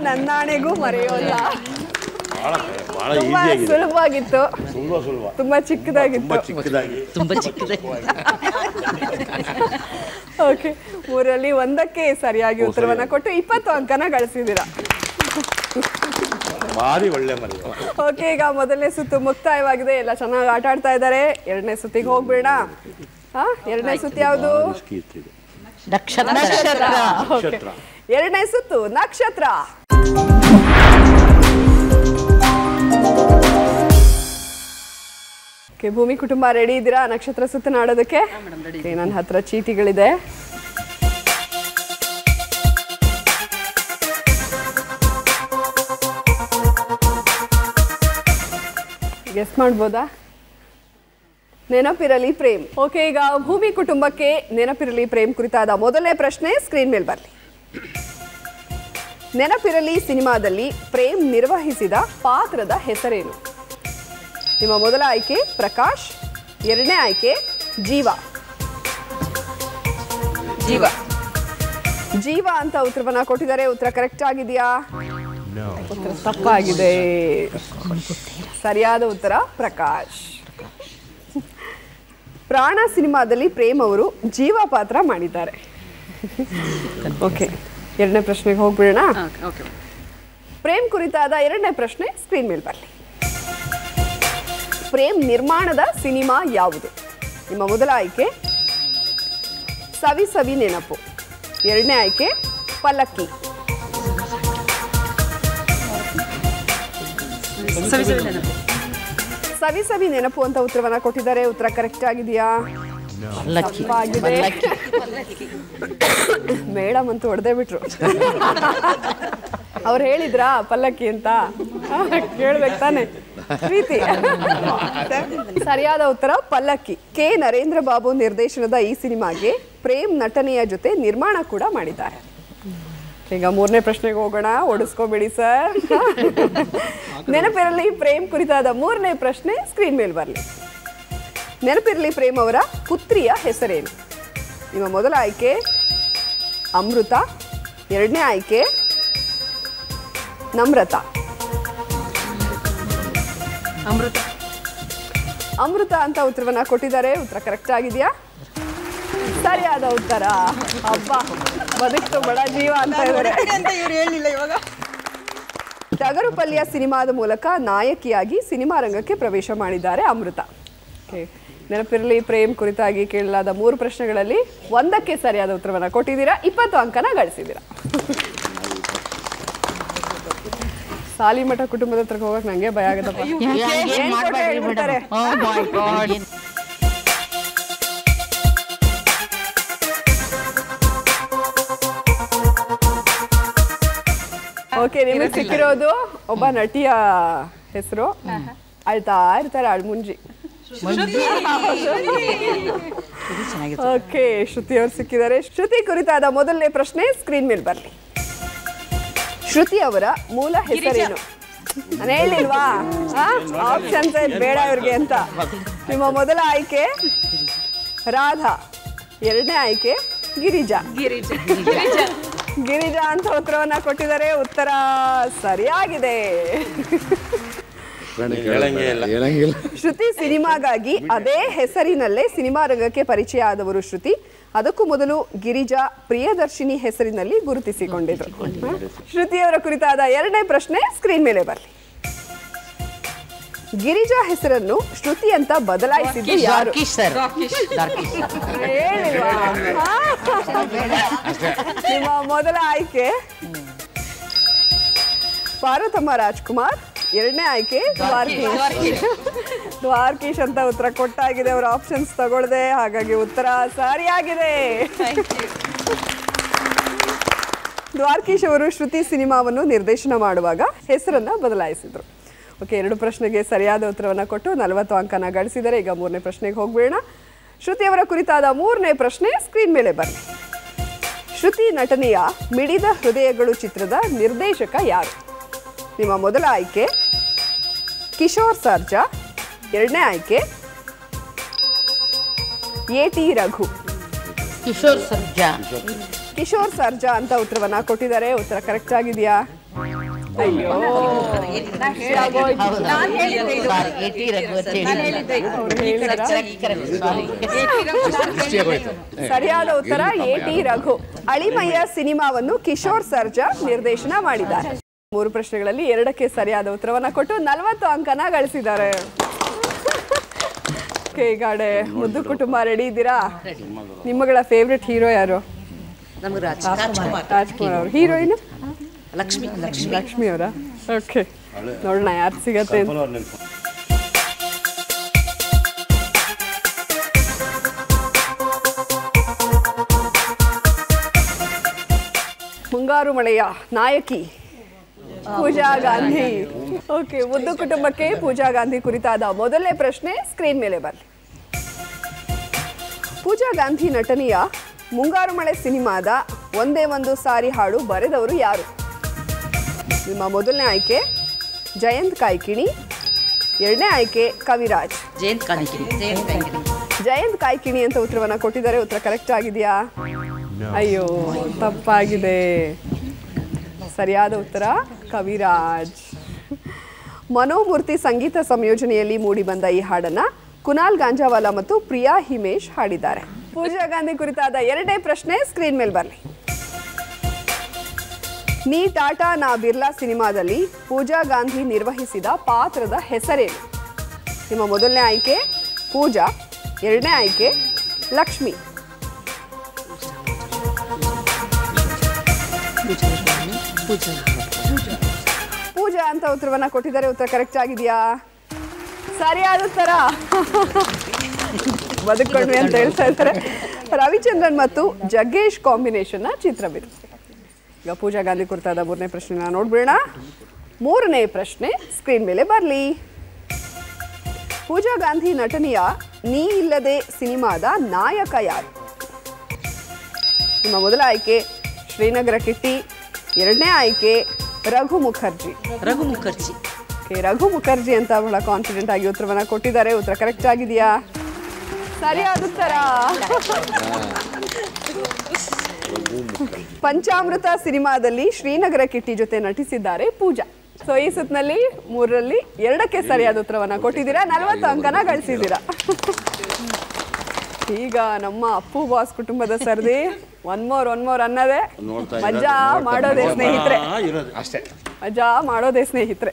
ನನ್ನಾಣೆಗೂ ಮರೆಯೋಲ್ಲ. ಬಹಳ ತುಂಬಾ ಸುಲಭವಾಗಿತ್ತು, ಸುಲಭ ತುಂಬಾ ಚಿಕ್ಕದಾಗಿತ್ತು. ತುಂಬಾ ಚಿಕ್ಕದಾಗಿ. ಓಕೆ, 3ರಲ್ಲಿ 1ಕ್ಕೆ ಸರಿಯಾಗಿ ಉತ್ತರವನ್ನ ಕೊಟ್ಟು 20 ಅಂಕನ ಗಳಿಸಿದ್ದೀರಾ. ಭಾರಿ ಒಳ್ಳೆ ಮರಿ. ಓಕೆ, ಈಗ ಮೊದಲನೇ ಸುತ್ತು ಮುಕ್ತಾಯವಾಗಿದೆ. ಎಲ್ಲ ಚೆನ್ನಾಗಿ ಆಟ ಆಡ್ತಾ ಇದ್ದಾರೆ. ಎರಡನೇ ಸುತ್ತಿಗೆ ಹೋಗ್ಬೇಡ. ಎರಡನೇ ಸುತ್ತು ಯಾವುದು? ನಕ್ಷತ್ರ. ಎರಡನೇ ಸುತ್ತು ನಕ್ಷತ್ರ. ಭೂಮಿ ಕುಟುಂಬ ರೆಡಿ ಇದ್ದೀರಾ ನಕ್ಷತ್ರ ಸುತ್ತನ ಆಡೋದಕ್ಕೆ? ನನ್ನ ಹತ್ರ ಚೀಟಿಗಳಿದೆ. ಗೆಸ್ ಮಾಡ್ಬೋದಾ? ನೆನಪಿರಲಿ ಪ್ರೇಮ್. ಓಕೆ, ಈಗ ಭೂಮಿ ಕುಟುಂಬಕ್ಕೆ ನೆನಪಿರಲಿ ಪ್ರೇಮ್ ಕುರಿತಾದ ಮೊದಲನೇ ಪ್ರಶ್ನೆ ಸ್ಕ್ರೀನ್ ಮೇಲೆ ಬರಲಿ. ನೆನಪಿರಲಿ ಸಿನಿಮಾದಲ್ಲಿ ಪ್ರೇಮ್ ನಿರ್ವಹಿಸಿದ ಪಾತ್ರದ ಹೆಸರೇನು? ನಿಮ್ಮ ಮೊದಲ ಆಯ್ಕೆ ಪ್ರಕಾಶ್, ಎರಡನೇ ಆಯ್ಕೆ ಜೀವ. ಜೀವ ಅಂತ ಉತ್ತರವನ್ನ ಕೊಟ್ಟಿದ್ದಾರೆ. ಉತ್ತರ ಕರೆಕ್ಟ್ ಆಗಿದೆಯಾ? ಉತ್ತರ ತಪ್ಪಾಗಿದೆ. ಸರಿಯಾದ ಉತ್ತರ ಪ್ರಕಾಶ್. ಪ್ರಾಣ ಸಿನಿಮಾದಲ್ಲಿ ಪ್ರೇಮ್ ಅವರು ಜೀವ ಪಾತ್ರ ಮಾಡಿದ್ದಾರೆ. ಓಕೆ, ಎರಡನೇ ಪ್ರಶ್ನೆಗೆ ಹೋಗ್ಬಿಡೋಣ. ಪ್ರೇಮ್ ಕುರಿತಾದ ಎರಡನೇ ಪ್ರಶ್ನೆ ಸ್ಕ್ರೀನ್ ಮೇಲೆ ಬರಲಿ. ಪ್ರೇಮ್ ನಿರ್ಮಾಣದ ಸಿನಿಮಾ ಯಾವುದು? ನಿಮ್ಮ ಮೊದಲ ಆಯ್ಕೆ ಸವಿ ಸವಿ ನೆನಪು, ಎರಡನೇ ಆಯ್ಕೆ ಪಲ್ಲಕ್ಕಿ. ಸವಿ ಸವಿ ನೆನಪು ಅಂತ ಉತ್ತರವನ್ನ ಕೊಟ್ಟಿದ್ದಾರೆ. ಉತ್ತರ ಕರೆಕ್ಟ್ ಆಗಿದೆಯಾ? ತಪ್ಪಾಗಿದೆ. ಮೇಡಮ್ ಅಂತೂ ಹೊಡೆದೇ ಬಿಟ್ರು. ಅವ್ರು ಹೇಳಿದ್ರಾ ಪಲ್ಲಕ್ಕಿ ಅಂತ? ಕೇಳ್ಬೇಕು ತಾನೆ ಪ್ರೀತಿ. ಸರಿಯಾದ ಉತ್ತರ ಪಲ್ಲಕ್ಕಿ. ಕೆ ನರೇಂದ್ರ ಬಾಬು ನಿರ್ದೇಶನದ ಈ ಸಿನಿಮಾಗೆ ಪ್ರೇಮ್ ನಟನೆಯ ಜೊತೆ ನಿರ್ಮಾಣ ಕೂಡ ಮಾಡಿದ್ದಾರೆ. ಈಗ ಮೂರನೇ ಪ್ರಶ್ನೆಗೆ ಹೋಗೋಣ. ಓಡಿಸ್ಕೋಬೇಡಿ ಸರ್. ನೆನಪಿರಲಿ ಪ್ರೇಮ್ ಕುರಿತಾದ ಮೂರನೇ ಪ್ರಶ್ನೆ ಸ್ಕ್ರೀನ್ ಮೇಲೆ ಬರಲಿ. ನೆನಪಿರಲಿ ಪ್ರೇಮ್ ಅವರ ಪುತ್ರಿಯ ಹೆಸರೇನು? ನಿಮ್ಮ ಮೊದಲ ಆಯ್ಕೆ ಅಮೃತ, ಎರಡನೇ ಆಯ್ಕೆ ನಮ್ರತ. ಅಮೃತ ಅಂತ ಉತ್ತರವನ್ನ ಕೊಟ್ಟಿದ್ದಾರೆ. ಉತ್ತರ ಕರೆಕ್ಟ್ ಆಗಿದೆಯಾ? ಸರಿಯಾದ ಉತ್ತರ. ಅಬ್ಬಾ, ಬದುಕ್ತು ಬಡ ಜೀವ ಅಂತ ಇದ್ದಾರೆ. ಟಗರುಪಲ್ಲಿಯ ಸಿನಿಮಾದ ಮೂಲಕ ನಾಯಕಿಯಾಗಿ ಸಿನಿಮಾ ರಂಗಕ್ಕೆ ಪ್ರವೇಶ ಮಾಡಿದ್ದಾರೆ ಅಮೃತ. ನೆನಪಿರಲಿ ಪ್ರೇಮ್ ಕುರಿತಾಗಿ ಕೇಳಲಾದ 3 ಪ್ರಶ್ನೆಗಳಲ್ಲಿ 1ಕ್ಕೆ ಸರಿಯಾದ ಉತ್ತರವನ್ನ ಕೊಟ್ಟಿದ್ದೀರಾ. 20 ಅಂಕನ ಗಳಿಸಿದ್ದೀರಾ. ಸಾಲಿಮಠ ಕುಟುಂಬದ ಹತ್ರ ಹೋಗಕ್ ನಂಗೆ ಭಯ ಆಗತ್ತಪ್ಪ. ಓಕೆ, ನಿಮಗೆ ಸಿಕ್ಕಿರೋದು ಒಬ್ಬ ನಟಿಯ ಹೆಸರು. ಅಳ್ತಾ ಇರ್ತಾರೆ ಅಳ್ಮುಂಜಿ. ಓಕೆ, ಶ್ರುತಿ ಅವ್ರು ಸಿಕ್ಕಿದ್ದಾರೆ. ಶ್ರುತಿ ಕುರಿತಾದ ಮೊದಲನೇ ಪ್ರಶ್ನೆ ಸ್ಕ್ರೀನ್ ಮೇಲೆ ಬರಲಿ. ಶ್ರುತಿ ಅವರ ಮೂಲ ಹೆಸರೇನು? ನಾನು ಹೇಳಿಲ್ವಾ ಆಪ್ಷನ್ಸ್ ಬೇಡ ಇವ್ರಿಗೆ ಅಂತ. ನಿಮ್ಮ ಮೊದಲ ಆಯ್ಕೆ ರಾಧಾ, ಎರಡನೇ ಆಯ್ಕೆ ಗಿರಿಜಾ. ಗಿರಿಜಾ ಅಂತ ಉತ್ತರವನ್ನ ಕೊಟ್ಟಿದ್ದಾರೆ. ಉತ್ತರ ಸರಿಯಾಗಿದೆ. ಶ್ರುತಿ ಸಿನಿಮಾಗಾಗಿ ಅದೇ ಹೆಸರಿನಲ್ಲೇ ಸಿನಿಮಾ ರಂಗಕ್ಕೆ ಪರಿಚಯ ಆದವರು ಶ್ರುತಿ. ಅದಕ್ಕೂ ಮೊದಲು ಗಿರಿಜಾ ಪ್ರಿಯದರ್ಶಿನಿ ಹೆಸರಿನಲ್ಲಿ ಗುರುತಿಸಿಕೊಂಡಿದ್ರು. ಶ್ರುತಿಯವರ ಕುರಿತಾದ ಎರಡನೇ ಪ್ರಶ್ನೆ ಸ್ಕ್ರೀನ್ ಮೇಲೆ ಬರಲಿ. ಗಿರಿಜಾ ಹೆಸರನ್ನು ಶ್ರುತಿ ಅಂತ ಬದಲಾಯಿಸಿದ್ದು ಯಾರು? ನಿಮ್ಮ ಮೊದಲ ಆಯ್ಕೆ ಪಾರ್ವತಮ್ಮ ರಾಜ್ಕುಮಾರ್, ಎರಡನೇ ಆಯ್ಕೆ ದ್ವಾರಕೀಶ್ ಅಂತ ಉತ್ತರ ಕೊಟ್ಟಾಗಿದೆ. ಅವರ ಆಪ್ಷನ್ಸ್ ತಗೊಳ್ದೆ, ಹಾಗಾಗಿ ಉತ್ತರ ಸರಿಯಾಗಿದೆ. ದ್ವಾರಕೀಶ್ ಅವರು ಶ್ರುತಿ ಸಿನಿಮಾವನ್ನು ನಿರ್ದೇಶನ ಮಾಡುವಾಗ ಹೆಸರನ್ನ ಬದಲಾಯಿಸಿದ್ರು. ಓಕೆ, 2 ಪ್ರಶ್ನೆಗೆ ಸರಿಯಾದ ಉತ್ತರವನ್ನು ಕೊಟ್ಟು 40 ಅಂಕನ ಗಳಿಸಿದರೆ. ಈಗ 3ನೇ ಪ್ರಶ್ನೆಗೆ ಹೋಗ್ಬೇಡ. ಶ್ರುತಿಯವರ ಕುರಿತಾದ 3ನೇ ಪ್ರಶ್ನೆ ಸ್ಕ್ರೀನ್ ಮೇಲೆ ಬನ್ನಿ. ಶ್ರುತಿ ನಟನೆಯ ಮಿಡಿದ ಹೃದಯಗಳು ಚಿತ್ರದ ನಿರ್ದೇಶಕ ಯಾರು? ನಿಮ್ಮ ಮೊದಲ ಆಯ್ಕೆ ಕಿಶೋರ್ ಸರ್ಜಾ, ಎರಡನೇ ಆಯ್ಕೆ ಎ.ಟಿ. ರಘು. ಕಿಶೋರ್ ಸರ್ಜಾ. ಕಿಶೋರ್ ಸರ್ಜಾ ಅಂತ ಉತ್ತರವನ್ನ ಕೊಟ್ಟಿದ್ದಾರೆ. ಉತ್ತರ ಕರೆಕ್ಟ್ ಆಗಿದೆಯಾ? ಅಯ್ಯೋ, ಸರಿಯಾದ ಉತ್ತರ ಎ.ಟಿ. ರಘು. ಅಳಿಮಯ್ಯ ಸಿನಿಮಾವನ್ನು ಕಿಶೋರ್ ಸರ್ಜಾ ನಿರ್ದೇಶನ ಮಾಡಿದ್ದಾರೆ. 3 ಪ್ರಶ್ನೆಗಳಲ್ಲಿ 2ಕ್ಕೆ ಸರಿಯಾದ ಉತ್ತರವನ್ನ ಕೊಟ್ಟು 40 ಅಂಕನ ಗಳಿಸಿದ್ದಾರೆ. ಈಗಾಡೆ ಮುದ್ದು ಕುಟುಂಬ ರೆಡಿ ಇದ್ದೀರಾ? ನಿಮ್ಮಗಳ ಫೇವ್ರೆಟ್ ಹೀರೋ ಯಾರು? ರಾಜ್ಕುಮಾರ್ ಅವರು. ಹೀರೋಯಿನ್ ಲಕ್ಷ್ಮಿ ಅವರ. ಓಕೆ, ನೋಡೋಣ ಯಾರು ಸಿಗತ್ತೆ. ಮುಂಗಾರು ಮಳೆಯ ನಾಯಕಿ ಪೂಜಾ ಗಾಂಧಿ. ಓಕೆ, ಮುದ್ದು ಕುಟುಂಬಕ್ಕೆ ಪೂಜಾ ಗಾಂಧಿ ಕುರಿತಾದ ಮೊದಲನೇ ಪ್ರಶ್ನೆ ಸ್ಕ್ರೀನ್ ಮೇಲೆ ಬರಲಿ. ಪೂಜಾ ಗಾಂಧಿ ನಟನೆಯ ಮುಂಗಾರು ಮಳೆ ಸಿನಿಮಾದ ಒಂದೇ ಒಂದು ಸಾರಿ ಹಾಡು ಬರೆದವರು ಯಾರು? ನಿಮ್ಮ ಮೊದಲನೇ ಆಯ್ಕೆ ಜಯಂತ್ ಕಾಯ್ಕಿಣಿ, ಎರಡನೇ ಆಯ್ಕೆ ಕವಿರಾಜ್. ಜಯಂತ್ ಕಾಯ್ಕಿಣಿ ಅಂತ ಉತ್ತರವನ್ನ ಕೊಟ್ಟಿದ್ದಾರೆ. ಉತ್ತರ ಕರೆಕ್ಟ್ ಆಗಿದೆಯಾ? ಅಯ್ಯೋ, ತಪ್ಪಾಗಿದೆ. ಸರಿಯಾದ ಉತ್ತರ ಕವಿರಾಜ್. ಮನೋಮೂರ್ತಿ ಸಂಗೀತ ಸಂಯೋಜನೆಯಲ್ಲಿ ಮೂಡಿಬಂದ ಈ ಹಾಡನ್ನ ಕುನಾಲ್ ಗಾಂಜಾವಾಲಾ ಮತ್ತು ಪ್ರಿಯಾ ಹಿಮೇಶ್ ಹಾಡಿದ್ದಾರೆ. ಪೂಜಾ ಗಾಂಧಿ ಕುರಿತಾದ 2ನೇ ಪ್ರಶ್ನೆ ಸ್ಕ್ರೀನ್ ಮೇಲೆ ಬರಲಿ. ನೀ ಟಾಟಾ ನಾ ಬಿರ್ಲಾ ಸಿನಿಮಾದಲ್ಲಿ ಪೂಜಾ ಗಾಂಧಿ ನಿರ್ವಹಿಸಿದ ಪಾತ್ರದ ಹೆಸರೇನು? ನಿಮ್ಮ ಮೊದಲನೇ ಆಯ್ಕೆ ಪೂಜಾ, ಎರಡನೇ ಆಯ್ಕೆ ಲಕ್ಷ್ಮಿ. ಪೂಜಾ ಅಂತ ಉತ್ತರವನ್ನ ಕೊಟ್ಟಿದ್ದಾರೆ. ಉತ್ತರ ಕರೆಕ್ಟ್ ಆಗಿದೆಯಾ? ಸರಿಯಾದ ಉತ್ತರ. ಬದುಕೊಂಡ್ವಿ ಅಂತ ಹೇಳ್ತಾ ಇದ್ದಾರೆ. ರವಿಚಂದ್ರನ್ ಮತ್ತು ಜಗ್ಗೇಶ್ ಕಾಂಬಿನೇಷನ್ ಚಿತ್ರವಿದು. ಈಗ ಪೂಜಾ ಗಾಂಧಿ ಕುರಿತಾದ 3ನೇ ಪ್ರಶ್ನೆ ನೋಡ್ಬಿಡೋಣ. 3ನೇ ಪ್ರಶ್ನೆ ಸ್ಕ್ರೀನ್ ಮೇಲೆ ಬರಲಿ. ಪೂಜಾ ಗಾಂಧಿ ನಟನೆಯ ನೀ ಇಲ್ಲದೆ ಸಿನಿಮಾದ ನಾಯಕ ಯಾರು? ನಿಮ್ಮ ಮೊದಲ ಆಯ್ಕೆ ಶ್ರೀನಗರ ಕಿಟ್ಟಿ, ಎರಡನೇ ಆಯ್ಕೆ ರಘು ಮುಖರ್ಜಿ. ರಘು ಮುಖರ್ಜಿ ಅಂತ ಬಹಳ ಕಾನ್ಫಿಡೆಂಟ್ ಆಗಿ ಉತ್ತರವನ್ನ ಕೊಟ್ಟಿದ್ದಾರೆ. ಉತ್ತರ ಕರೆಕ್ಟ್ ಆಗಿದೆಯಾ? ಸರಿಯಾದ ಉತ್ತರ. ಪಂಚಾಮೃತ ಸಿನಿಮಾದಲ್ಲಿ ಶ್ರೀನಗರ ಕಿಟ್ಟಿ ಜೊತೆ ನಟಿಸಿದ್ದಾರೆ ಪೂಜಾ. ಸೊ ಈ ಸುತ್ತಿನಲ್ಲಿ 3ರಲ್ಲಿ 2ಕ್ಕೆ ಸರಿಯಾದ ಉತ್ತರವನ್ನ ಕೊಟ್ಟಿದ್ದೀರಾ. 40 ಅಂಕನ ಗಳಿಸಿದ್ದೀರಾ. ಈಗ ನಮ್ಮ ಅಪ್ಪು ಬಾಸ್ ಕುಟುಂಬದ ಸರ್ದಿ ಒನ್ ಮೋರ್ ಅನ್ನೋದೇ ಮಜಾ ಮಾಡೋದೇ ಸ್ನೇಹಿತರೆ. ಮಜಾ ಮಾಡೋದೇ ಸ್ನೇಹಿತರೆ.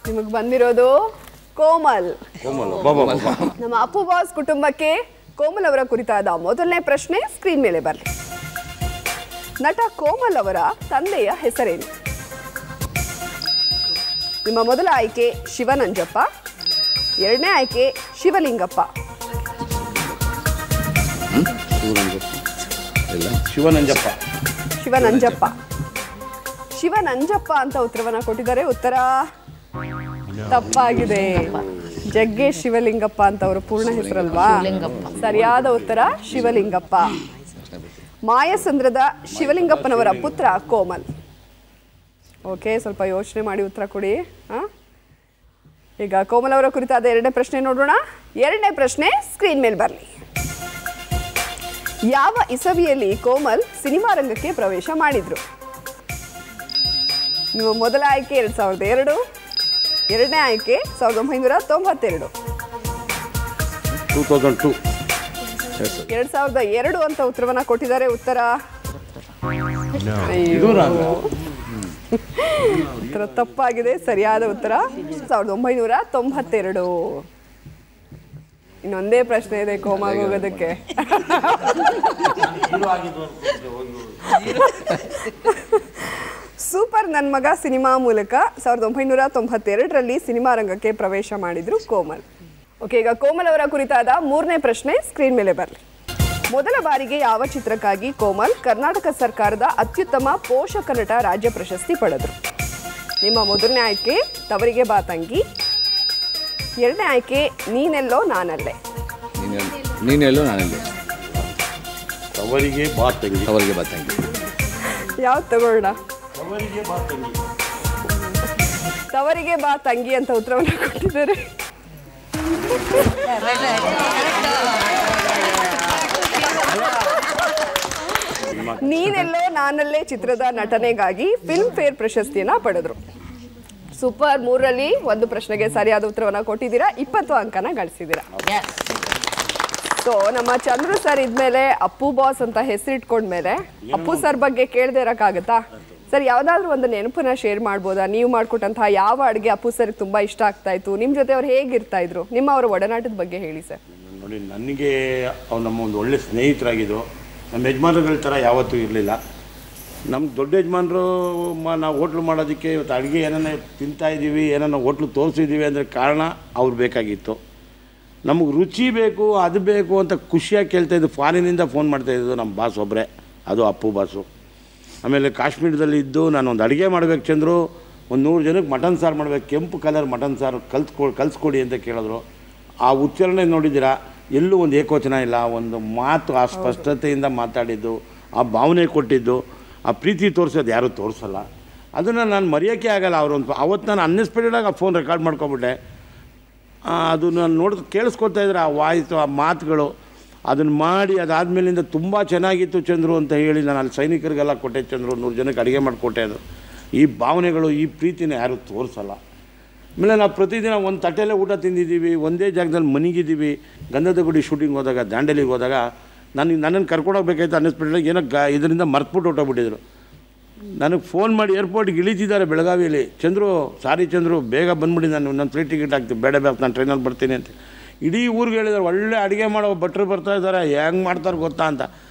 ನಿಮಗೆ ಬಂದಿರೋದು ಕೋಮಲ್. ನಮ್ಮ ಅಪ್ಪು ಬಾಸ್ ಕುಟುಂಬಕ್ಕೆ ಕೋಮಲ್ ಅವರ ಕುರಿತಾದ ಮೊದಲನೇ ಪ್ರಶ್ನೆ ಸ್ಕ್ರೀನ್ ಮೇಲೆ ಬರಲಿ. ನಟ ಕೋಮಲ್ ಅವರ ತಂದೆಯ ಹೆಸರೇನು? ನಿಮ್ಮ ಮೊದಲ ಆಯ್ಕೆ ಶಿವನಂಜಪ್ಪ, ಎರಡನೇ ಆಯ್ಕೆ ಶಿವಲಿಂಗಪ್ಪ. ಶಿವನಂಜಪ್ಪ ಅಂತ ಉತ್ತರವನ್ನ ಕೊಟ್ಟಿದ್ದಾರೆ. ಉತ್ತರ ತಪ್ಪಾಗಿದೆ. ಜಗ್ಗೇಶ್ ಶಿವಲಿಂಗಪ್ಪ ಅಂತ ಅವರ ಪೂರ್ಣ ಹೆಸರಲ್ವಾ? ಸರಿಯಾದ ಉತ್ತರ ಶಿವಲಿಂಗಪ್ಪ. ಮಾಯಸಂದ್ರದ ಶಿವಲಿಂಗಪ್ಪನವರ ಪುತ್ರ ಕೋಮಲ್. ಓಕೆ, ಸ್ವಲ್ಪ ಯೋಚನೆ ಮಾಡಿ ಉತ್ತರ ಕೊಡಿ. ಈಗ ಕೋಮಲ್ ಅವರ ಕುರಿತಾದ 2ನೇ ಪ್ರಶ್ನೆ ನೋಡೋಣ. 2ನೇ ಪ್ರಶ್ನೆ ಸ್ಕ್ರೀನ್ ಮೇಲೆ ಬರಲಿ. ಯಾವ ಇಸವಿಯಲ್ಲಿ ಕೋಮಲ್ ಸಿನಿಮಾ ರಂಗಕ್ಕೆ ಪ್ರವೇಶ ಮಾಡಿದ್ರು? ನಿಮ್ಮ ಮೊದಲ ಆಯ್ಕೆ 2002, ಎರಡನೇ ಆಯ್ಕೆ 1992. 2002 ಅಂತ ಉತ್ತರವನ್ನ ಕೊಟ್ಟಿದ್ದಾರೆ. ಉತ್ತರ ಉತ್ತರ ತಪ್ಪಾಗಿದೆ. ಸರಿಯಾದ ಉತ್ತರ 1992. ಇನ್ನೊಂದೇ ಪ್ರಶ್ನೆ ಇದೆ ಕೋಮಾಗಿ ಹೋಗೋದಕ್ಕೆ. ಸೂಪರ್ ನನ್ನ ಮಗ ಸಿನಿಮಾ ಮೂಲಕ 1992ರಲ್ಲಿ ಸಿನಿಮಾ ರಂಗಕ್ಕೆ ಪ್ರವೇಶ ಮಾಡಿದ್ರು ಕೋಮಲ್. ಓಕೆ, ಈಗ ಕೋಮಲ್ ಅವರ ಕುರಿತಾದ 3ನೇ ಪ್ರಶ್ನೆ ಸ್ಕ್ರೀನ್ ಮೇಲೆ ಬರಲಿ. ಮೊದಲ ಬಾರಿಗೆ ಯಾವ ಚಿತ್ರಕ್ಕಾಗಿ ಕೋಮಲ್ ಕರ್ನಾಟಕ ಸರ್ಕಾರದ ಅತ್ಯುತ್ತಮ ಪೋಷಕ ನಟ ರಾಜ್ಯ ಪ್ರಶಸ್ತಿ ಪಡೆದರು? ನಿಮ್ಮ ಮೊದಲನೇ ಆಯ್ಕೆ ತವರಿಗೆ ಬಾ ತಂಗಿ, ಎರಡನೇ ಆಯ್ಕೆ ನೀನೆಲ್ಲೋ ನಾನಲ್ಲೇ. ನೀನೆಲ್ಲೋ ನಾನೆಲ್ಲೋ. ತವರಿಗೆ ಬಾ ತಂಗಿ. ತವರಿಗೆ ಬಾ ತಂಗಿ. ಯಾವ್ದು ತಗೊಳ್ಳೋಣ? ತವರಿಗೆ ಬಾ ತಂಗಿ. ತವರಿಗೆ ಬಾ ತಂಗಿ ಅಂತ ಉತ್ತರವನ್ನು ಕೊಟ್ಟಿದ್ದಾರೆ. ನೀನೆಲ್ಲೋ ನಾನಲ್ಲೇ ಚಿತ್ರದ ನಟನೆಗಾಗಿ ಫಿಲ್ಮ್ ಫೇರ್ ಪ್ರಶಸ್ತಿಯನ್ನ ಪಡೆದ್ರು. ಸೂಪರ್ 3ರಲ್ಲಿ 1 ಪ್ರಶ್ನೆಗೆ ಸರಿಯಾದ ಉತ್ತರವನ್ನ ಕೊಟ್ಟಿದ್ದೀರಾ, 20 ಅಂಕನ ಗಳಿಸಿದ್ದೀರಾ. ಸೊ ನಮ್ಮ ಚಂದ್ರು ಸರ್ ಇದ್ಮೇಲೆ ಅಪ್ಪು ಬಾಸ್ ಅಂತ ಹೆಸರಿಟ್ಕೊಂಡ್ಮೇಲೆ ಅಪ್ಪು ಸರ್ ಬಗ್ಗೆ ಕೇಳದೆ ಇರಕ್ಕಾಗತ್ತಾ ಸರ್? ಯಾವ್ದಾದ್ರು ಒಂದು ನೆನಪನ್ನ ಶೇರ್ ಮಾಡ್ಬೋದಾ? ನೀವು ಮಾಡ್ಕೊಟ್ಟಂತಹ ಯಾವ ಅಡುಗೆ ಅಪ್ಪು ಸರ್ ತುಂಬಾ ಇಷ್ಟ ಆಗ್ತಾ ಇತ್ತು, ನಿಮ್ ಜೊತೆ ಅವ್ರು ಹೇಗಿರ್ತಾ ಇದ್ರು, ನಿಮ್ಮ ಅವರ ಒಡನಾಟದ ಬಗ್ಗೆ ಹೇಳಿ ಸರ್. ನೋಡಿ, ನನಗೆ ಅವ್ರು ನಮ್ಮ ಒಂದು ಒಳ್ಳೆ ಸ್ನೇಹಿತರಾಗಿದ್ದು, ನಮ್ಮ ಯಜಮಾನರುಗಳ ಥರ ಯಾವತ್ತೂ ಇರಲಿಲ್ಲ. ನಮ್ಮ ದೊಡ್ಡ ಯಜಮಾನರು ನಾವು ಹೋಟ್ಲು ಮಾಡೋದಕ್ಕೆ ಇವತ್ತು ಅಡುಗೆ ಏನನ್ನ ತಿಂತಾಯಿದ್ದೀವಿ, ಏನನ್ನ ಹೋಟ್ಲು ತೋರಿಸಿದ್ದೀವಿ ಅಂದರೆ ಕಾರಣ ಅವ್ರು ಬೇಕಾಗಿತ್ತು. ನಮಗೆ ರುಚಿ ಬೇಕು, ಅದು ಬೇಕು ಅಂತ ಖುಷಿಯಾಗಿ ಕೇಳ್ತಾಯಿದ್ದು. ಫಾರಿನಿಂದ ಫೋನ್ ಮಾಡ್ತಾಯಿದ್ದು ನಮ್ಮ ಬಾಸ್ ಒಬ್ಬರೇ, ಅದು ಅಪ್ಪು ಬಾಸು. ಆಮೇಲೆ ಕಾಶ್ಮೀರದಲ್ಲಿ ಇದ್ದು ನಾನು ಒಂದು ಅಡುಗೆ ಮಾಡಬೇಕು ಚಂದ್ರು, ಒಂದು 100 ಜನಕ್ಕೆ ಮಟನ್ ಸಾರು ಮಾಡಬೇಕು, ಕೆಂಪು ಕಲರ್ ಮಟನ್ ಸಾರು ಕಲಿಸ್ಕೊಡಿ ಅಂತ ಕೇಳಿದ್ರು. ಆ ಉಚ್ಚಾರಣೆ ನೋಡಿದ್ದೀರಾ, ಎಲ್ಲೂ ಒಂದು ಏಕವಚನ ಇಲ್ಲ, ಒಂದು ಮಾತು ಆ ಸ್ಪಷ್ಟತೆಯಿಂದ ಮಾತಾಡಿದ್ದು, ಆ ಭಾವನೆ ಕೊಟ್ಟಿದ್ದು, ಆ ಪ್ರೀತಿ ತೋರಿಸೋದು ಯಾರೂ ತೋರಿಸಲ್ಲ. ಅದನ್ನು ನಾನು ಮರೆಯೋಕ್ಕೆ ಆಗಲ್ಲ. ಅವತ್ತು ನಾನು ಅನ್ಎಕ್ಸ್ಪೆಕ್ಟೆಡಾಗಿ ಆ ಫೋನ್ ರೆಕಾರ್ಡ್ ಮಾಡ್ಕೊಬಿಟ್ಟೆ. ಅದು ನಾನು ಕೇಳಿಸ್ಕೊತಾ ಇದ್ರೆ ಆ ವಾಯ್ಸು, ಆ ಮಾತುಗಳು, ಅದನ್ನು ಮಾಡಿ ಅದಾದಮೇಲಿಂದ ತುಂಬ ಚೆನ್ನಾಗಿತ್ತು ಚಂದ್ರು ಅಂತ ಹೇಳಿ ನಾನು ಅಲ್ಲಿ ಸೈನಿಕರಿಗೆಲ್ಲ ಕೊಟ್ಟೆ ಚಂದ್ರು, 100 ಜನಕ್ಕೆ ಅಡುಗೆ ಮಾಡಿಕೊಟ್ಟೆ. ಅದು ಈ ಭಾವನೆಗಳು, ಈ ಪ್ರೀತಿನ ಯಾರೂ ತೋರಿಸಲ್ಲ. ಆಮೇಲೆ ನಾವು ಪ್ರತಿದಿನ ಒಂದು ತಟ್ಟೆಯಲ್ಲೇ ಊಟ ತಿಂದಿದ್ದೀವಿ, ಒಂದೇ ಜಾಗದಲ್ಲಿ ಮನೆಗಿದ್ದೀವಿ. ಗಂಧದ ಗುಡಿ ಶೂಟಿಂಗ್ ಹೋದಾಗ, ದಾಂಡೇಲಿಗೆ ಹೋದಾಗ ನನ್ನನ್ನು ಕರ್ಕೊಂಡೋಗ್ಬೇಕಾಯ್ತು ಅನ್ನಿಸ್ಬಿಟ್ಟಾಗ ಏನೋ ಇದರಿಂದ ಮರ್ತ್ಬಿಟ್ಟು ಹೊಟ್ಟೋಗ್ಬಿಟ್ಟಿದ್ರು. ನನಗೆ ಫೋನ್ ಮಾಡಿ ಏರ್ಪೋರ್ಟ್ಗೆ ಇಳಿತಿದ್ದಾರೆ ಬೆಳಗಾವಿಯಲ್ಲಿ, ಚಂದ್ರು ಸಾರಿ ಚಂದ್ರು ಬೇಗ ಬಂದ್ಬಿಡಿ, ನನ್ನ ಫ್ಲೈಟ್ ಟಿಕೆಟ್ ಹಾಕ್ತೀನಿ, ಬೇಡ ನಾನು ಟ್ರೈನಲ್ಲಿ ಬರ್ತೀನಿ ಅಂತ. ಇಡೀ ಊರಿಗೆ ಹೇಳಿದ್ದಾರೆ, ಒಳ್ಳೆ ಅಡುಗೆ ಮಾಡೋ ಭಟ್ರು ಬರ್ತಾ ಇದ್ದಾರೆ, ಹೆಂಗೆ ಮಾಡ್ತಾರೆ ಗೊತ್ತಾ ಅಂತ.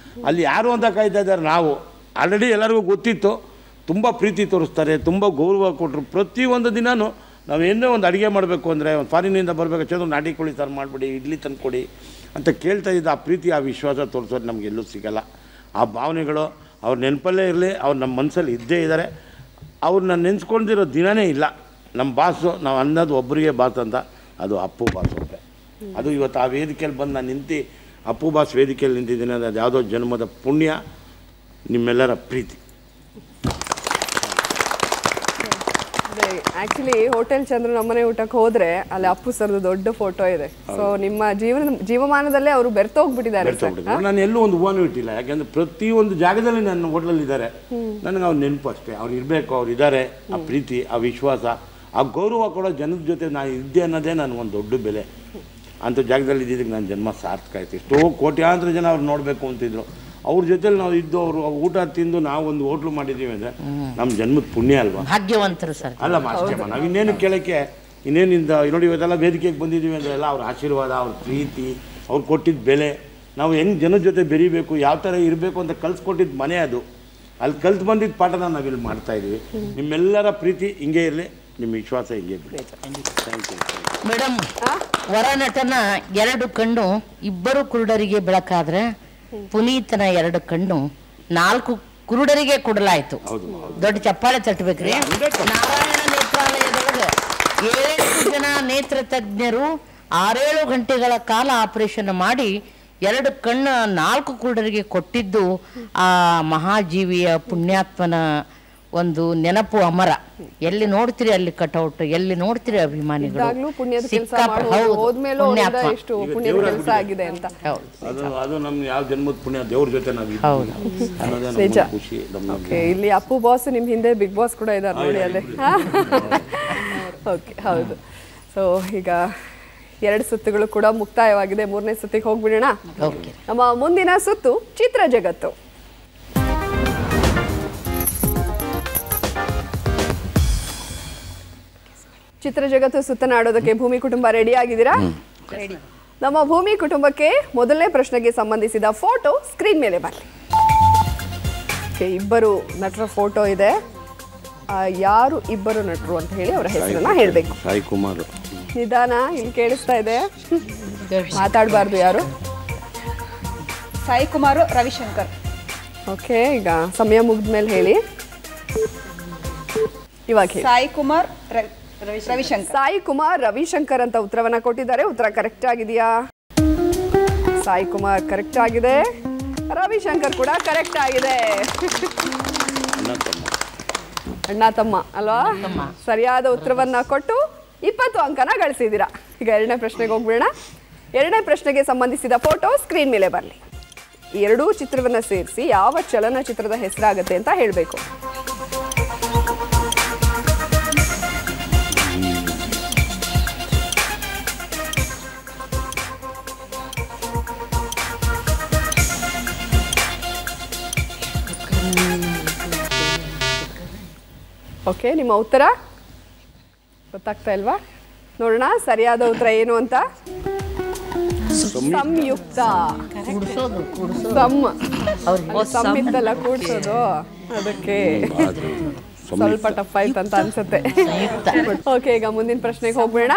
ಅಲ್ಲಿ ಯಾರು ಅಂತ ಕಾಯ್ತಾ ಇದ್ದಾರೆ. ನಾವು ಆಲ್ರೆಡಿ ಎಲ್ಲರಿಗೂ ಗೊತ್ತಿತ್ತು, ತುಂಬ ಪ್ರೀತಿ ತೋರಿಸ್ತಾರೆ, ತುಂಬ ಗೌರವ ಕೊಟ್ಟರು. ಪ್ರತಿಯೊಂದು ದಿನವೂ ನಾವು ಏನೋ ಒಂದು ಅಡುಗೆ ಮಾಡಬೇಕು ಅಂದರೆ, ಒಂದು ಫಾರಿನಿಂದ ಬರಬೇಕು ಚಂದ್ರು ನಾಟಿ ಕೋಳಿ ಸಾರು ಮಾಡಿಬಿಡಿ, ಇಡ್ಲಿ ತಂದು ಕೊಡಿ ಅಂತ ಕೇಳ್ತಾ ಇದ್ದ. ಆ ಪ್ರೀತಿ, ಆ ವಿಶ್ವಾಸ ತೋರಿಸೋದು ನಮಗೆಲ್ಲೂ ಸಿಗೋಲ್ಲ. ಆ ಭಾವನೆಗಳು ಅವ್ರ ನೆನಪಲ್ಲೇ ಇರಲಿ, ಅವ್ರು ನಮ್ಮ ಮನಸ್ಸಲ್ಲಿ ಇದ್ದೇ ಇದ್ದಾರೆ. ಅವ್ರನ್ನ ನೆನೆಸ್ಕೊಂಡಿರೋ ದಿನವೇ ಇಲ್ಲ. ನಮ್ಮ ಬಾಸು, ನಾವು ಅನ್ನೋದು ಒಬ್ಬರಿಗೆ ಬಾಸ್ ಅಂತ, ಅದು ಅಪ್ಪು ಬಾಸ್ ಒಬ್ಬರೇ. ಅದು ಇವತ್ತು ಆ ವೇದಿಕೆಯಲ್ಲಿ ಬಂದು ನಾನು ನಿಂತು ಅಪ್ಪು ಬಾಸ್ ವೇದಿಕೆಯಲ್ಲಿ ನಿಂತಿದ್ದೀನಿ, ಅದು ಯಾವುದೋ ಜನ್ಮದ ಪುಣ್ಯ, ನಿಮ್ಮೆಲ್ಲರ ಪ್ರೀತಿ. ಆಕ್ಚುಲಿ ಹೋಟೆಲ್ ಚಂದ್ರ ನಮ್ಮನೆ ಊಟಕ್ಕೆ ಹೋದ್ರೆ ಅಲ್ಲಿ ಅಪ್ಪು ಸರ್ದು ದೊಡ್ಡ ಫೋಟೋ ಇದೆ. ಸೊ ನಿಮ್ಮ ಜೀವಮಾನದಲ್ಲೇ ಅವರು ಬೆರ್ತೋಗ್ಬಿಟ್ಟಿದ್ದಾರೆ. ನಾನು ಎಲ್ಲೂ ಒಂದು ಹೂವನೂ ಇಟ್ಟಿಲ್ಲ, ಯಾಕೆಂದ್ರೆ ಪ್ರತಿಯೊಂದು ಜಾಗದಲ್ಲಿ ನನ್ನ ಹೋಟ್ಲಲ್ಲಿ ಇದ್ದಾರೆ. ನನಗೆ ಅವ್ರು ನೆನಪು ಅಷ್ಟೇ. ಅವ್ರು ಇರಬೇಕು, ಅವ್ರು ಇದ್ದಾರೆ. ಆ ಪ್ರೀತಿ, ಆ ವಿಶ್ವಾಸ, ಆ ಗೌರವ ಕೊಡೋ ಜನದ ಜೊತೆ ನಾನು ಇದ್ದೆ ಅನ್ನೋದೇ ನನಗೊಂದು ದೊಡ್ಡ ಬೆಲೆ. ಅಂಥ ಜಾಗದಲ್ಲಿ ಇದ್ದಿದ್ದಕ್ಕೆ ನನ್ನ ಜನ್ಮ ಸಾರ್ಥಕ ಆಯ್ತು. ಎಷ್ಟೋ ಕೋಟ್ಯಾಂತರ ಜನ ಅವ್ರು ನೋಡಬೇಕು ಅಂತಿದ್ರು. ಅವ್ರ ಜೊತೆಲಿ ನಾವು ಇದ್ದು, ಅವರು ಊಟ ತಿಂದು ನಾವು ಒಂದು ಹೋಟ್ಲು ಮಾಡಿದ್ದೀವಿ ಅಂದರೆ ನಮ್ಮ ಜನ್ಮದ ಪುಣ್ಯ ಅಲ್ವಾ? ಭಾಗ್ಯವಂತರು ಸರ್. ಅಲ್ಲ ಅಷ್ಟೇ, ನಾವು ಇನ್ನೇನು ಕೇಳೋಕ್ಕೆ ಇನ್ನೇನಿಂದ ನೋಡಿ ಇವತ್ತೆಲ್ಲ ವೇದಿಕೆಗೆ ಬಂದಿದ್ದೀವಿ ಅಂದರೆ ಎಲ್ಲ ಅವ್ರ ಆಶೀರ್ವಾದ, ಅವ್ರ ಪ್ರೀತಿ, ಅವ್ರು ಕೊಟ್ಟಿದ್ದ ಬೆಲೆ, ನಾವು ಹೆಂಗೆ ಜನದ ಜೊತೆ ಬೆರಿಬೇಕು, ಯಾವ ಥರ ಇರಬೇಕು ಅಂತ ಕಲಿಸ್ಕೊಟ್ಟಿದ್ದು ಮನೆ ಅದು. ಅಲ್ಲಿ ಕಲ್ತು ಬಂದಿದ್ದ ಪಾಠನ ನಾವಿಲ್ಲಿ ಮಾಡ್ತಾಯಿದ್ದೀವಿ. ನಿಮ್ಮೆಲ್ಲರ ಪ್ರೀತಿ ಹಿಂಗೆ ಇರಲಿ, ನಿಮ್ಮ ವಿಶ್ವಾಸ ಹಿಂಗೆ ಬಿಡಿ. Thank you madam. ವರ ನಟನ 2 ಕಣ್ಣು ಇಬ್ಬರು ಕುರುಡರಿಗೆ ಬೆಳಕಾದ್ರೆ, ಪುನೀತನ 2 ಕಣ್ಣು 4 ಕುರುಡರಿಗೆ ಕೊಡಲಾಯ್ತು. ದೊಡ್ಡ ಚಪ್ಪಾಳೆ ತಟ್ಟಬೇಕ್ರಿ. ನಾರಾಯಣ ನೇತ್ರಾಲಯದೊಳಗೆ 7 ಜನ ನೇತ್ರ ತಜ್ಞರು 6-7 ಗಂಟೆಗಳ ಕಾಲ ಆಪರೇಷನ್ ಮಾಡಿ 2 ಕಣ್ಣು 4 ಕುರುಡರಿಗೆ ಕೊಟ್ಟಿದ್ದು ಆ ಮಹಾಜೀವಿಯ ಪುಣ್ಯಾತ್ಮನ ಒಂದು ನೆನಪು ಅಮರ. ಎಲ್ಲಿ ನೋಡ್ತೀರಿ ಅಲ್ಲಿ ಕಟೌಟ್, ಎಲ್ಲಿ ನೋಡ್ತೀರಿ ಅಭಿಮಾನಿಗಳು. ಅದು ನಮ್ಮ ಯಾವ ಜನ್ಮದ ಪುಣ್ಯ, ದೇವ್ರ ಜೊತೆ ಇಲ್ಲಿ ಅಪ್ಪು ಬಾಸ್ ನಿಮ್ ಹಿಂದೆ ಬಿಗ್ ಬಾಸ್ ಕೂಡ ಇದ್ದಾರೆ ನೋಡಿ ಅಲ್ಲಿ. ಓಕೆ, ಹೌದು. ಸೊ ಈಗ 2 ಸುತ್ತುಗಳು ಕೂಡ ಮುಕ್ತಾಯವಾಗಿದೆ. 3ನೇ ಸುತ್ತಿಗೆ ಹೋಗ್ಬಿಡೋಣ. ನಮ್ಮ ಮುಂದಿನ ಸುತ್ತು ಚಿತ್ರ ಜಗತ್ತು. ಚಿತ್ರ ಜಗತ್ತು ಸುತ್ತನಾಡೋದಕ್ಕೆ ಭೂಮಿ ಕುಟುಂಬ ರೆಡಿ ಆಗಿದ್ದೀರಾ? ನಮ್ಮ ಭೂಮಿ ಕುಟುಂಬಕ್ಕೆ ಮೊದಲನೇ ಪ್ರಶ್ನೆಗೆ ಸಂಬಂಧಿಸಿದ ಫೋಟೋ ಸ್ಕ್ರೀನ್ ಮೇಲೆ ಬರಲಿ. ಇಬ್ಬರು ನಟರ ಫೋಟೋ ಇದೆ. ಯಾರು ಇಬ್ಬರು ನಟರು ಅಂತ ಹೇಳಿ ಅವರ ಹೆಸರನ್ನ ಹೇಳಬೇಕು. ಸಾಯಿ ಕುಮಾರ್. ನಿಧಾನ, ಇಲ್ಲಿ ಕೇಳಿಸ್ತಾ ಇದೆ, ಮಾತಾಡಬಾರ್ದು ಯಾರು. ಸಾಯಿ ಕುಮಾರ್, ರವಿಶಂಕರ್. ಓಕೆ, ಈಗ ಸಮಯ ಮುಗಿದ್ಮೇಲೆ ಹೇಳಿ. ಇವಾಗ ಹೇಳಿ. ಸಾಯಿ ಕುಮಾರ್ ರವಿಶಂಕರ್. ಸಾಯಿ ಕುಮಾರ್ ರವಿಶಂಕರ್ ಅಂತ ಉತ್ತರವನ್ನ ಕೊಟ್ಟಿದ್ದಾರೆ. ಉತ್ತರ ಕರೆಕ್ಟ್ ಆಗಿದೆಯಾ? ಸಾಯಿ ಕುಮಾರ್ ಕರೆಕ್ಟ್ ಆಗಿದೆ, ರವಿಶಂಕರ್ ಕೂಡ ಕರೆಕ್ಟ್ ಆಗಿದೆ. ಅಣ್ಣ ತಮ್ಮ ಅಲ್ವಾ? ಸರಿಯಾದ ಉತ್ತರವನ್ನ ಕೊಟ್ಟು 20 ಅಂಕನ ಗಳಿಸಿದ್ದೀರಾ. ಈಗ ಎರಡನೇ ಪ್ರಶ್ನೆಗೆ ಹೋಗ್ಬೇಡ. ಎರಡನೇ ಪ್ರಶ್ನೆಗೆ ಸಂಬಂಧಿಸಿದ ಫೋಟೋ ಸ್ಕ್ರೀನ್ ಮೇಲೆ ಬರಲಿ. ಈ ಎರಡೂ ಚಿತ್ರವನ್ನ ಸೇರಿಸಿ ಯಾವ ಚಲನಚಿತ್ರದ ಹೆಸರಾಗತ್ತೆ ಅಂತ ಹೇಳಬೇಕು. ಓಕೆ, ನಿಮ್ಮ ಉತ್ತರ ಗೊತ್ತಾಗ್ತಾ ಇಲ್ವಾ? ನೋಡೋಣ ಸರಿಯಾದ ಉತ್ತರ ಏನು ಅಂತ. ಸಂಯುಕ್ತ. ಸಂಯುಕ್ತಲ್ಲ ಕೂಡ್ಸೋದು, ಅದಕ್ಕೆ ಸ್ವಲ್ಪ ಟಫ್ ಆಯ್ತು ಅಂತ ಅನ್ಸುತ್ತೆ. ಓಕೆ, ಈಗ ಮುಂದಿನ ಪ್ರಶ್ನೆಗೆ ಹೋಗ್ಬೇಡ.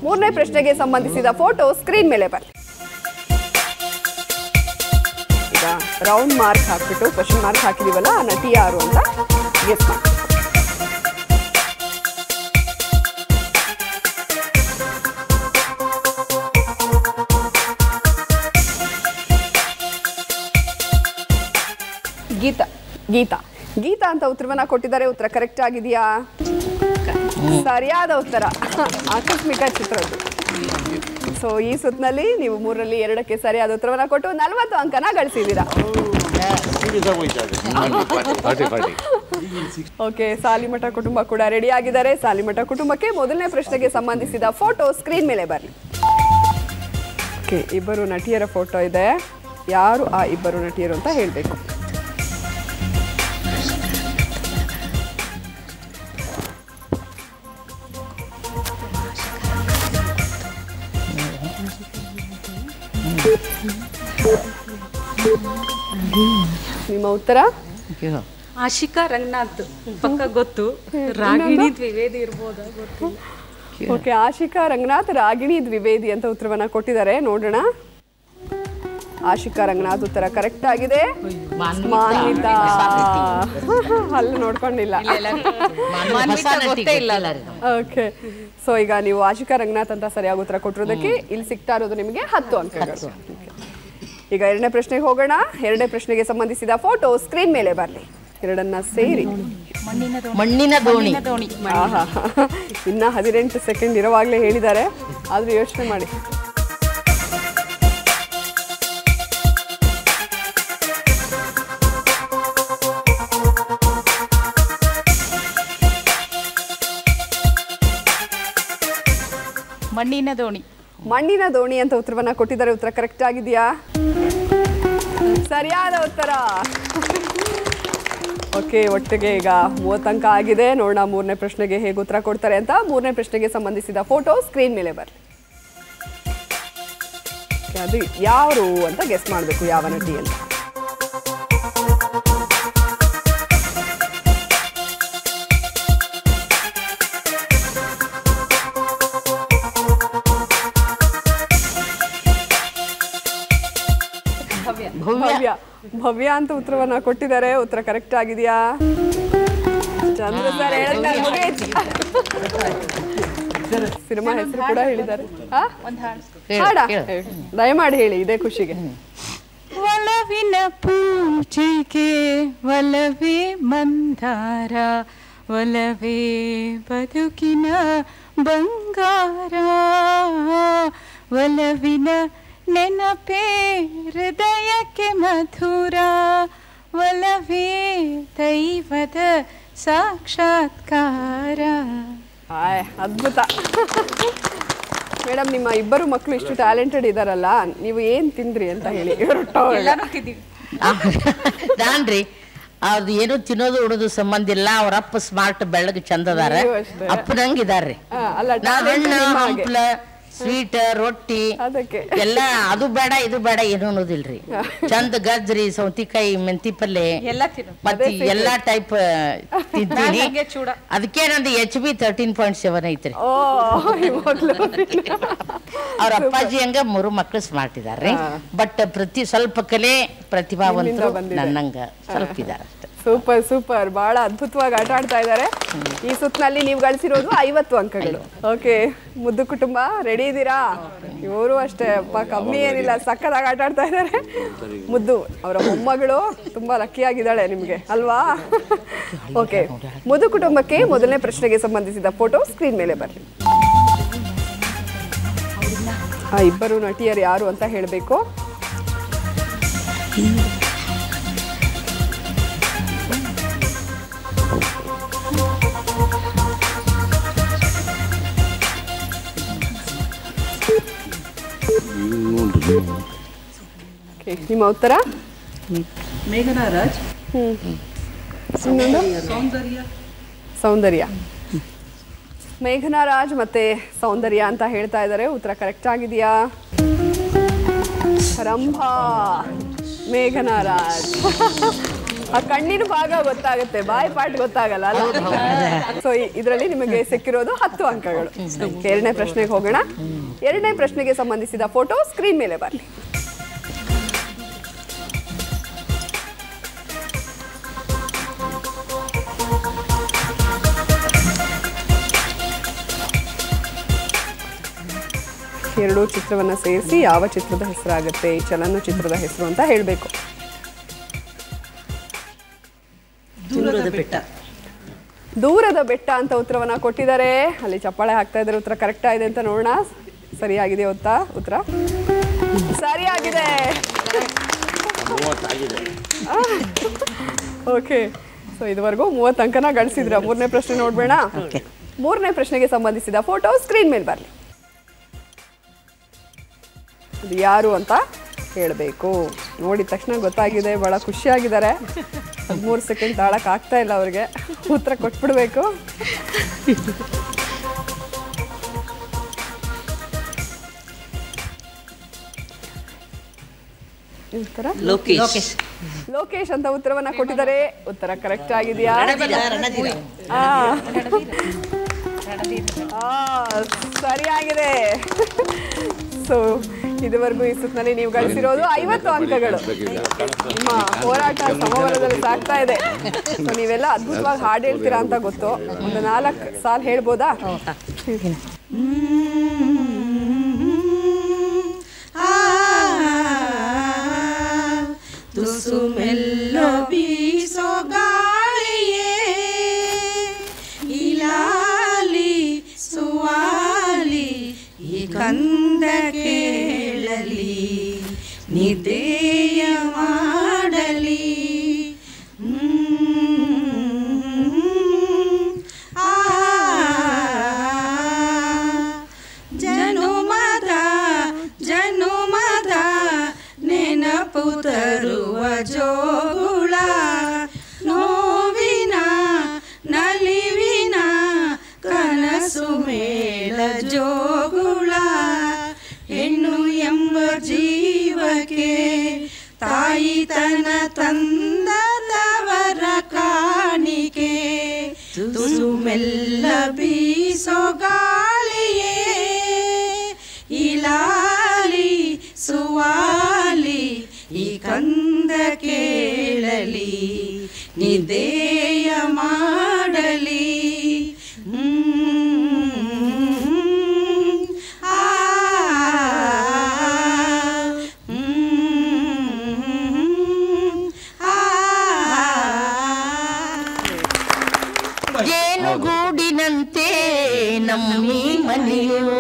ಮೂರನೇ ಪ್ರಶ್ನೆಗೆ ಸಂಬಂಧಿಸಿದ ಫೋಟೋ ಸ್ಕ್ರೀನ್ ಮೇಲೆ ಬರಲಿ. ಈಗ ರೌಂಡ್ ಮಾರ್ಕ್ ಹಾಕ್ಬಿಟ್ಟು ಕ್ವಶನ್ ಮಾರ್ಕ್ ಹಾಕಿದೀವಲ್ಲ, ಆ ನಟಿ ಯಾರು ಅಂತ ಗೆಸ್ ಮಾಡಿ. ಗೀತಾ. ಗೀತಾ ಗೀತಾ ಅಂತ ಉತ್ತರವನ್ನ ಕೊಟ್ಟಿದ್ದಾರೆ. ಉತ್ತರ ಕರೆಕ್ಟ್ ಆಗಿದೆಯಾ? ಸರಿಯಾದ ಉತ್ತರ ಆಕಸ್ಮಿಕ ಚಿತ್ರದ್ದು. ಸೊ ಈ ಸುತ್ತಿನಲ್ಲಿ ನೀವು 3ರಲ್ಲಿ 2ಕ್ಕೆ ಸರಿಯಾದ ಉತ್ತರವನ್ನ ಕೊಟ್ಟು 40 ಅಂಕನ ಗಳಿಸಿದ್ದೀರಾ. ಓಕೆ, ಸಾಲಿಮಠ ಕುಟುಂಬ ಕೂಡ ರೆಡಿ ಆಗಿದ್ದಾರೆ. ಸಾಲಿಮಠ ಕುಟುಂಬಕ್ಕೆ ಮೊದಲನೇ ಪ್ರಶ್ನೆಗೆ ಸಂಬಂಧಿಸಿದ ಫೋಟೋ ಸ್ಕ್ರೀನ್ ಮೇಲೆ ಬರಲಿ. ಓಕೆ, ಇಬ್ಬರು ನಟಿಯರ ಫೋಟೋ ಇದೆ. ಯಾರು ಆ ಇಬ್ಬರು ನಟಿಯರು ಅಂತ ಹೇಳಬೇಕು. ನಿಮ್ಮ ಉತ್ತರ? ಆಶಿಕಾ ರಂಗನಾಥ್ ಪಕ್ಕ ಗೊತ್ತು, ರಾಗಿಣಿ ದ್ವಿವೇದಿ ಇರ್ಬೋದಾ ಗೊತ್ತಿಲ್ಲ. ಓಕೆ, ಆಶಿಕಾ ರಂಗನಾಥ್, ರಾಗಿಣಿ ದ್ವಿವೇದಿ ಅಂತ ಉತ್ತರವನ್ನ ಕೊಟ್ಟಿದ್ದಾರೆ. ನೋಡೋಣ. ಆಶಿಕಾ ರಂಗನಾಥ್ ಉತ್ತರ ಕರೆಕ್ಟ್ ಆಗಿದೆ. ಮಾನ್ವಿತಾ ಅಲ್ಲಿ ನೋಡ್ಕೊಂಡಿಲ್ಲ. ಓಕೆ, ಸೊ ಈಗ ನೀವು ಆಶಿಕಾ ರಂಗನಾಥ್ ಅಂತ ಸರಿಯಾಗಿ ಉತ್ತರ ಕೊಟ್ಟಿರೋದಕ್ಕೆ ಇಲ್ಲಿ ಸಿಗ್ತಾ ಇರೋದು ನಿಮಗೆ 10 ಅಂಕಗಳು. ಈಗ ಎರಡನೇ ಪ್ರಶ್ನೆಗೆ ಹೋಗೋಣ. ಎರಡನೇ ಪ್ರಶ್ನೆಗೆ ಸಂಬಂಧಿಸಿದ ಫೋಟೋ ಸ್ಕ್ರೀನ್ ಮೇಲೆ ಬರಲಿ. ಎರಡನ್ನ ಸೇರಿ ಮಣ್ಣಿನ ದೋಣಿ. ಇನ್ನ 18 ಸೆಕೆಂಡ್ ಇರೋವಾಗಲೇ ಹೇಳಿದ್ದಾರೆ, ಆದ್ರೂ ಯೋಚನೆ ಮಾಡಿ. ಮಣ್ಣಿನ ದೋಣಿ. ಮಣ್ಣಿನ ದೋಣಿ ಅಂತ ಉತ್ತರವನ್ನ ಕೊಟ್ಟಿದ್ದಾರೆ. ಉತ್ತರ ಕರೆಕ್ಟ್ ಆಗಿದೆಯಾ? ಸರಿಯಾದ ಉತ್ತರ. ಓಕೆ, ಒಟ್ಟಿಗೆ ಈಗ 30 ಅಂಕ ಆಗಿದೆ. ನೋಡೋಣ ಮೂರನೇ ಪ್ರಶ್ನೆಗೆ ಹೇಗೆ ಉತ್ತರ ಕೊಡ್ತಾರೆ ಅಂತ. ಮೂರನೇ ಪ್ರಶ್ನೆಗೆ ಸಂಬಂಧಿಸಿದ ಫೋಟೋ ಸ್ಕ್ರೀನ್ ಮೇಲೆ ಬರಲಿ. ಅದು ಯಾರು ಅಂತ ಗೆಸ್ ಮಾಡಬೇಕು, ಯಾವ ನಟಿ ಅಂತ. ಭವ್ಯ. ಭವ್ಯ ಅಂತ ಉತ್ತರವನ್ನ ಕೊಟ್ಟಿದ್ದಾರೆ. ಉತ್ತರ ಕರೆಕ್ಟ್ ಆಗಿದೆಯಾ? ಚಂದ್ರ ಸರ್ ಹೇಳಿದ್ದಾರೆ, ಮುಗಿಯಿತು. ಸಿನಿಮಾ ಹೆಸರು ಕೂಡ ಹೇಳಿದ್ದಾರೆ. ಹಾಡ ದಯಮಾಡಿ ಹೇಳಿ, ಇದೇ ಖುಷಿಗೆ. ಒಲವಿನ ಪೂಜೆಗೆ ಒಲವೇ ಮಂದಾರ, ಒಲವೇ ಬದುಕಿನ ಬಂಗಾರ, ಒಲವಿನ ನೆನಪೇ ಹೃದಯಕ್ಕೆ ಮಧುರ, ಒಲವೇ ದೈವದ ಸಾಕ್ಷಾತ್ಕಾರ. ಅದ್ಭುತ ಮೇಡಮ್. ನಿಮ್ಮ ಇಬ್ಬರು ಮಕ್ಕಳು ಇಷ್ಟು ಟ್ಯಾಲೆಂಟೆಡ್ ಇದಾರಲ್ಲ, ನೀವು ಏನ್ ತಿಂದ್ರಿ ಅಂತ ಹೇಳಿ. ನಾನ್ರಿ ಅದು ಏನು ತಿನ್ನೋದು ಉಣೋದು ಸಂಬಂಧ ಇಲ್ಲ. ಅವ್ರ ಅಪ್ಪ ಸ್ಮಾರ್ಟ್ ಬೆಳ್ಳಗೆ ಚಂದದಾರ, ಅಪ್ಪನಂಗ ಇದಾರ್ರಿ. ಹಂಪ್ಲ ಸ್ವೀಟ್ ರೊಟ್ಟಿ ಎಲ್ಲ ಅದು ಬೇಡ ಇದು ಬೇಡ ಏನು ಅನ್ನೋದಿಲ್ರಿ. ಚಂದ ಗಜ್ರಿ, ಸೌತಿಕಾಯಿ, ಮೆಂತಿ ಪಲ್ಲೆ ಮತ್ತೆ ಎಲ್ಲಾ ಟೈಪ್ ತಿಂತೀನಿ. ಅದಕ್ಕೆ ನಂದು HB 13.7 ಐತ್ರಿ. ಅವ್ರ ಅಪ್ಪಾಜಿ ಹಂಗ 3 ಮಕ್ಳು ಸ್ಮಾರ್ಟ್ ಇದಾರ್ರಿ. ಬಟ್ ಸ್ವಲ್ಪ ಕಲೆ ಪ್ರತಿಭಾವಂತರು ನನ್ನಂಗ ಸ್ವಲ್ಪ ಇದಾರ. ಸೂಪರ್ ಸೂಪರ್, ಬಹಳ ಅದ್ಭುತವಾಗಿ ಆಟ ಆಡ್ತಾ ಇದ್ದಾರೆ. ಈ ಸುತ್ತಿನಲ್ಲಿ ನೀವು ಗಳಿಸಿರೋದು 50 ಅಂಕಗಳು. ಓಕೆ, ಮುದ್ದು ಕುಟುಂಬ ರೆಡಿ ಇದ್ದೀರಾ? ಇವರು ಅಷ್ಟೇ ಅಪ್ಪ, ಕಮ್ಮಿ ಏನಿಲ್ಲ, ಸಕ್ಕದಾಗಿ ಆಟ ಆಡ್ತಾ ಇದ್ದಾರೆ. ಮುದ್ದು ಅವರ ಮೊಮ್ಮಗಳು ತುಂಬಾ ಲಕ್ಕಿ ಆಗಿದ್ದಾಳೆ ನಿಮಗೆ ಅಲ್ವಾ? ಓಕೆ, ಮುದ್ದು ಕುಟುಂಬಕ್ಕೆ ಮೊದಲನೇ ಪ್ರಶ್ನೆಗೆ ಸಂಬಂಧಿಸಿದ ಫೋಟೋ ಸ್ಕ್ರೀನ್ ಮೇಲೆ ಬರಲಿ. ಆ ಇಬ್ಬರು ನಟಿಯರು ಯಾರು ಅಂತ ಹೇಳಬೇಕು. ನಿಮ್ಮ ಉತ್ತರ ಮೇಘನಾ ರಾಜ್. ಸೌಂದರ್ಯ. ಮೇಘನಾ ರಾಜ್ ಮತ್ತೆ ಸೌಂದರ್ಯ ಅಂತ ಹೇಳ್ತಾ ಇದ್ದಾರೆ. ಉತ್ತರ ಕರೆಕ್ಟ್ ಆಗಿದೆಯಾ? ರಂಭಾ, ಮೇಘನಾ ರಾಜ್. ಆ ಕಣ್ಣಿನ ಭಾಗ ಗೊತ್ತಾಗುತ್ತೆ, ಬಾಯಿ ಪಾಟ್ ಗೊತ್ತಾಗಲ್ಲ ಅಲ್ಲ. ಸೊ ಇದರಲ್ಲಿ ನಿಮಗೆ ಸಿಕ್ಕಿರೋದು 10 ಅಂಕಗಳು. ಎರಡನೇ ಪ್ರಶ್ನೆಗೆ ಹೋಗೋಣ. ಎರಡನೇ ಪ್ರಶ್ನೆಗೆ ಸಂಬಂಧಿಸಿದ ಫೋಟೋ ಸ್ಕ್ರೀನ್ ಮೇಲೆ ಬರಲಿ. ಎರಡು ಚಿತ್ರವನ್ನ ಸೇರಿಸಿ ಯಾವ ಚಿತ್ರದ ಹೆಸರಾಗುತ್ತೆ? ಈ ಚಲನಚಿತ್ರದ ಹೆಸರು ಅಂತ ಹೇಳಬೇಕು. ದೂರದ ಬೆಟ್ಟ ಅಂತ ಉತ್ತರವನ್ನ ಕೊಟ್ಟಿದ್ದಾರೆ. ಅಲ್ಲಿ ಚಪ್ಪಾಳೆ ಹಾಕ್ತಾ ಇದ್ದಾರೆ. ಉತ್ತರ ಕರೆಕ್ಟ್ ಆಗಿದೆ ಅಂತ ನೋಡೋಣ. ಸರಿಯಾಗಿದೆ ಉತ್ತರ ಸರಿಯಾಗಿದೆ. ಓಕೆ, ಸೊ ಇದುವರೆಗೂ 30 ಅಂಕನ ಗಳಿಸಿದ್ರ. ಮೂರನೇ ಪ್ರಶ್ನೆ ನೋಡ್ಬೇಡ. ಮೂರನೇ ಪ್ರಶ್ನೆಗೆ ಸಂಬಂಧಿಸಿದ ಫೋಟೋ ಸ್ಕ್ರೀನ್ ಮೇಲೆ ಬರಲಿ. ಅದು ಯಾರು ಅಂತ ಹೇಳಬೇಕು. ನೋಡಿದ ತಕ್ಷಣ ಗೊತ್ತಾಗಿದೆ, ಬಹಳ ಖುಷಿಯಾಗಿದ್ದಾರೆ. 13 ಸೆಕೆಂಡ್ ತಾಳಕ್ಕೆ ಆಗ್ತಾ ಇಲ್ಲ ಅವ್ರಿಗೆ. ಉತ್ತರ ಕೊಟ್ಬಿಡ್ಬೇಕು. ಲೋಕೇಶ್ ಅಂತ ಉತ್ತರವನ್ನ ಕೊಟ್ಟಿದ್ದಾರೆ. ಉತ್ತರ ಕರೆಕ್ಟ್ ಆಗಿದೆಯಾ? ಸರಿಯಾಗಿದೆ. ಸೊ ಇದುವರೆಗೂ ಈ ಸುತ್ತಿನಲ್ಲಿ ನೀವು ಗಳಿಸಿರೋದು 50 ಅಂಕಗಳು. ನಿಮ್ಮ ಹೋರಾಟ ಸಮಬಲದಲ್ಲಿ ಸಾಗ್ತಾ ಇದೆ. ಸೊ ನೀವೆಲ್ಲ ಅದ್ಭುತವಾಗಿ ಹಾಡು ಹೇಳ್ತೀರಾ ಅಂತ ಗೊತ್ತು. ಒಂದು 4 ಸಾಲು ಹೇಳ್ಬೋದಾ? ತುಸು ಮೆಲ್ಲೋ ಬೀಸೋ ಗಾಳಿಯೇ ಇಲಾಲಿ ಸುವಾಲಿ ಈ ಕಂದ ಕೇಳಲಿ ನಿದೇಯ ಮಾಡಲಿ ಜನುಮದ ನೆನಪು ತರುವ ಜೋಗುಳ ನೋವಿನ ನಲಿವಿನ ಕನಸು ಮೇಲ ಜೋಗುಳ ಹೆಣ್ಣು ಎಂಬ ಜೀವಕ್ಕೆ ತಾಯಿತನ ತಂದವರ ಕಾಣಿಕೆ ತುಸು ಮೆಲ್ಲ ಬೀಸೋ ಗಾಳಿಯೇ ಇಲಾಲಿ ಸುವಾಲಿ ಈ ಕಂದ ಕೇಳಲಿ ನಿದೇಯ ಮಾಡಲಿ ಜೇನುಗೂಡಿನಂತೆ ನಮ್ಮಿ ಮನೆಯು